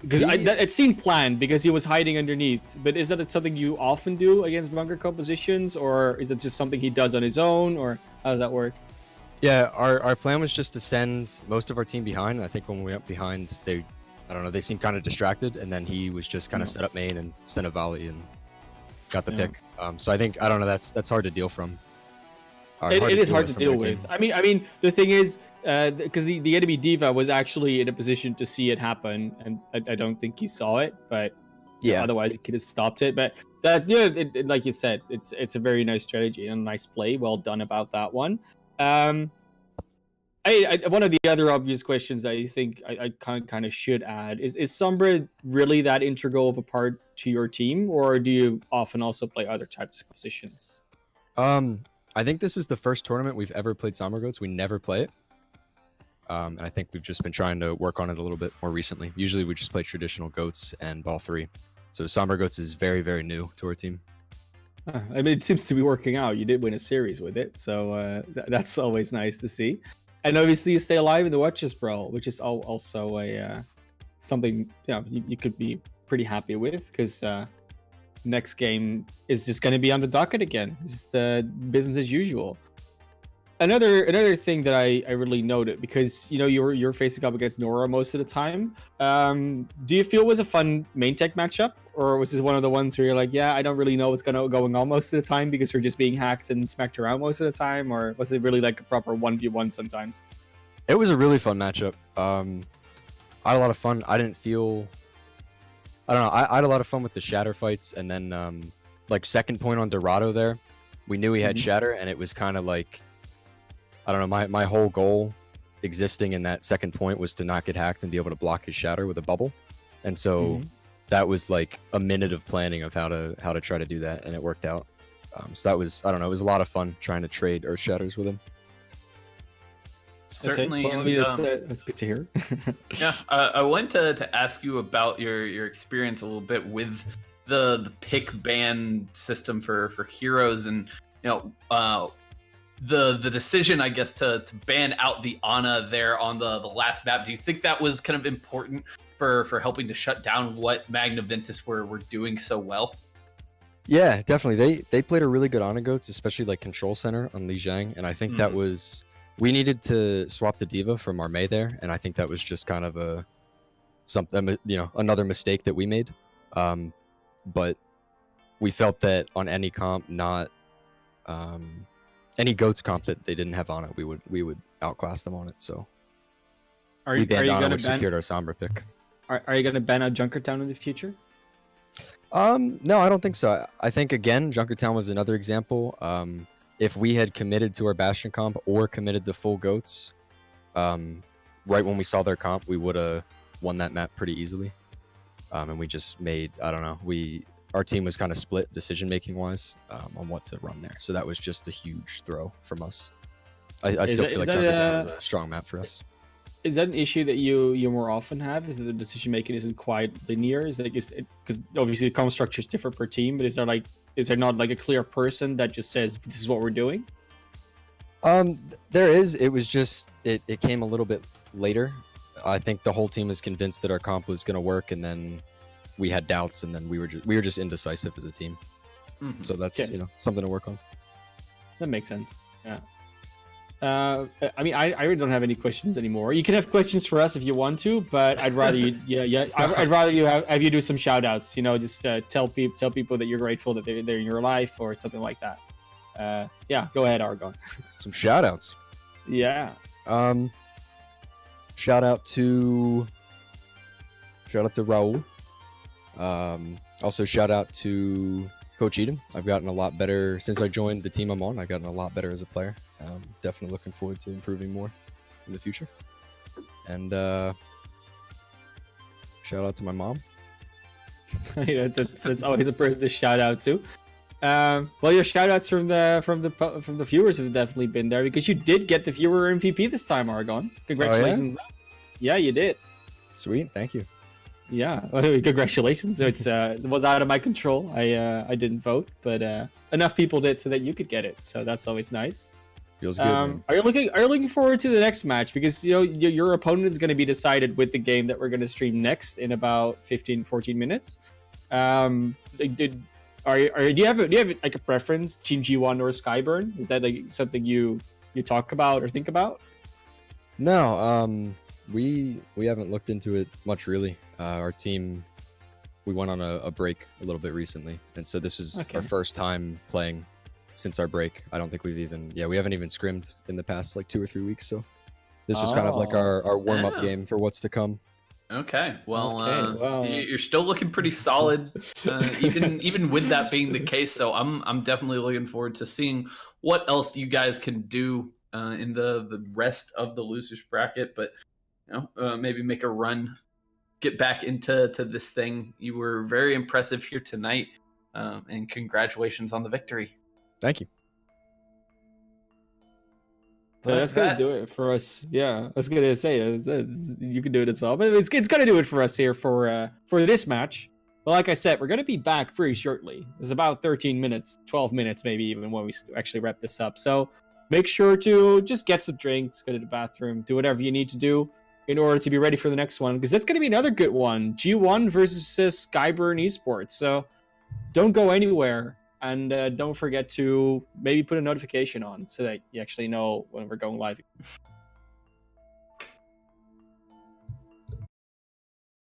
because it seemed planned because he was hiding underneath. But is that something you often do against bunker compositions, or is it just something he does on his own, or how does that work? Yeah, our plan was just to send most of our team behind. I think when we went behind, they seemed kind of distracted, and then he was just kind of set up main and sent a volley and got the pick. So I don't know, that's hard to deal from. It is hard to deal with. I mean, the thing is, because the enemy D.Va was actually in a position to see it happen, and I don't think he saw it, but otherwise he could have stopped it. But that, like you said, it's a very nice strategy and a nice play. Well done about that one. One of the other obvious questions that I think I kind of should add is Sombra really that integral of a part to your team, or do you often also play other types of positions? I think this is the first tournament we've ever played Sombra Goats. We never play it. And I think we've just been trying to work on it a little bit more recently. Usually we just play traditional Goats and Ball 3. So Sombra Goats is very, very new to our team. I mean, it seems to be working out. You did win a series with it, so that's always nice to see. And obviously you stay alive in the Watchers Brawl, which is also a something you could be pretty happy with, because next game is just going to be on the docket again. It's just business as usual. Another thing that I really noted, because you're facing up against Nora most of the time. Do you feel it was a fun main tech matchup, or was this one of the ones where you're like, I don't really know what's going on most of the time because we're just being hacked and smacked around most of the time, or was it really like a proper 1v1 sometimes? It was a really fun matchup. I had a lot of fun. I had a lot of fun with the shatter fights, and then like second point on Dorado there, we knew he had shatter, and it was kind of like, I don't know, my whole goal existing in that second point was to not get hacked and be able to block his shatter with a bubble. And so that was like a minute of planning of how to try to do that, and it worked out. So that was, I don't know, it was a lot of fun trying to trade Earth Shatters with him. Certainly. Okay. Well, that's good to hear. I wanted to ask you about your experience a little bit with the pick ban system for heroes, and the decision, I guess, to ban out the Ana there on the last map. Do you think that was kind of important for helping to shut down what Magna Ventus were doing so well? Yeah, definitely. They played a really good Ana Goats, especially like Control Center on Li Jiang, and I think that was, we needed to swap the D.Va from our Mei there, and I think that was just kind of another mistake that we made. But we felt that on any comp, not any Goats comp that they didn't have on it, we would outclass them on it. So we banned Ana, which secured our Sombra pick. Are you going to ban out Junkertown in the future? No, I don't think so. I think, again, Junkertown was another example. If we had committed to our Bastion comp or committed to full Goats, right when we saw their comp, we would have won that map pretty easily. And we just made, I don't know, our team was kind of split decision-making wise on what to run there. So that was just a huge throw from us. I still feel like Junkertown was a strong map for us. is that an issue that you more often have? Is that the decision making isn't quite linear? Is it because obviously the comp structures differ per team, but is there not like a clear person that just says this is what we're doing? There is. It was just it came a little bit later. I think the whole team was convinced that our comp was going to work, and then we had doubts, and then we were just indecisive as a team. Mhm. So that's Okay. something to work on. That makes sense. Yeah. I mean, I really don't have any questions anymore. You can have questions for us if you want to, but I'd rather you, I'd rather you have you do some shout outs. You know, just tell people that you're grateful that they're in your life or something like that. Yeah, go ahead, Argon. Some shout outs. Yeah. Shout out to Raul. Also shout out to Coach Eden. I've gotten a lot better since I joined the team I'm on. I've gotten a lot better as a player. Definitely looking forward to improving more in the future. And shout out to my mom. Yeah, that's always a person to shout out to. Well, your shout outs from the viewers have definitely been there because you did get the viewer MVP this time, Argon. Congratulations. Yeah, you did. Sweet, thank you. Yeah, congratulations. It was out of my control. I didn't vote, but enough people did so that you could get it. So that's always nice. Feels good. Man. Are you looking forward to the next match? Because your opponent is going to be decided with the game that we're going to stream next in about 14 minutes. Do you have like a preference, Team G1 or Skyburn? Is that like something you talk about or think about? No, we haven't looked into it much really. Our team, we went on a break a little bit recently, and so this was our first time playing since our break. I don't think we haven't even scrimmed in the past like 2 or 3 weeks. So this was kind of like our warm up game for what's to come. Okay, well, well, you're still looking pretty solid, even with that being the case. So I'm definitely looking forward to seeing what else you guys can do in the rest of the losers bracket. But maybe make a run, get back into this thing. You were very impressive here tonight, and congratulations on the victory. Thank you. Yeah, that's gonna do it for us. Yeah, I was gonna say you can do it as well, but it's gonna do it for us here for this match. But like I said, we're gonna be back very shortly. It's about 13 minutes, 12 minutes maybe even when we actually wrap this up. So make sure to just get some drinks, go to the bathroom, do whatever you need to do in order to be ready for the next one, because that's gonna be another good one. G1 versus Skyburn Esports. So don't go anywhere. And don't forget to maybe put a notification on so that you actually know when we're going live.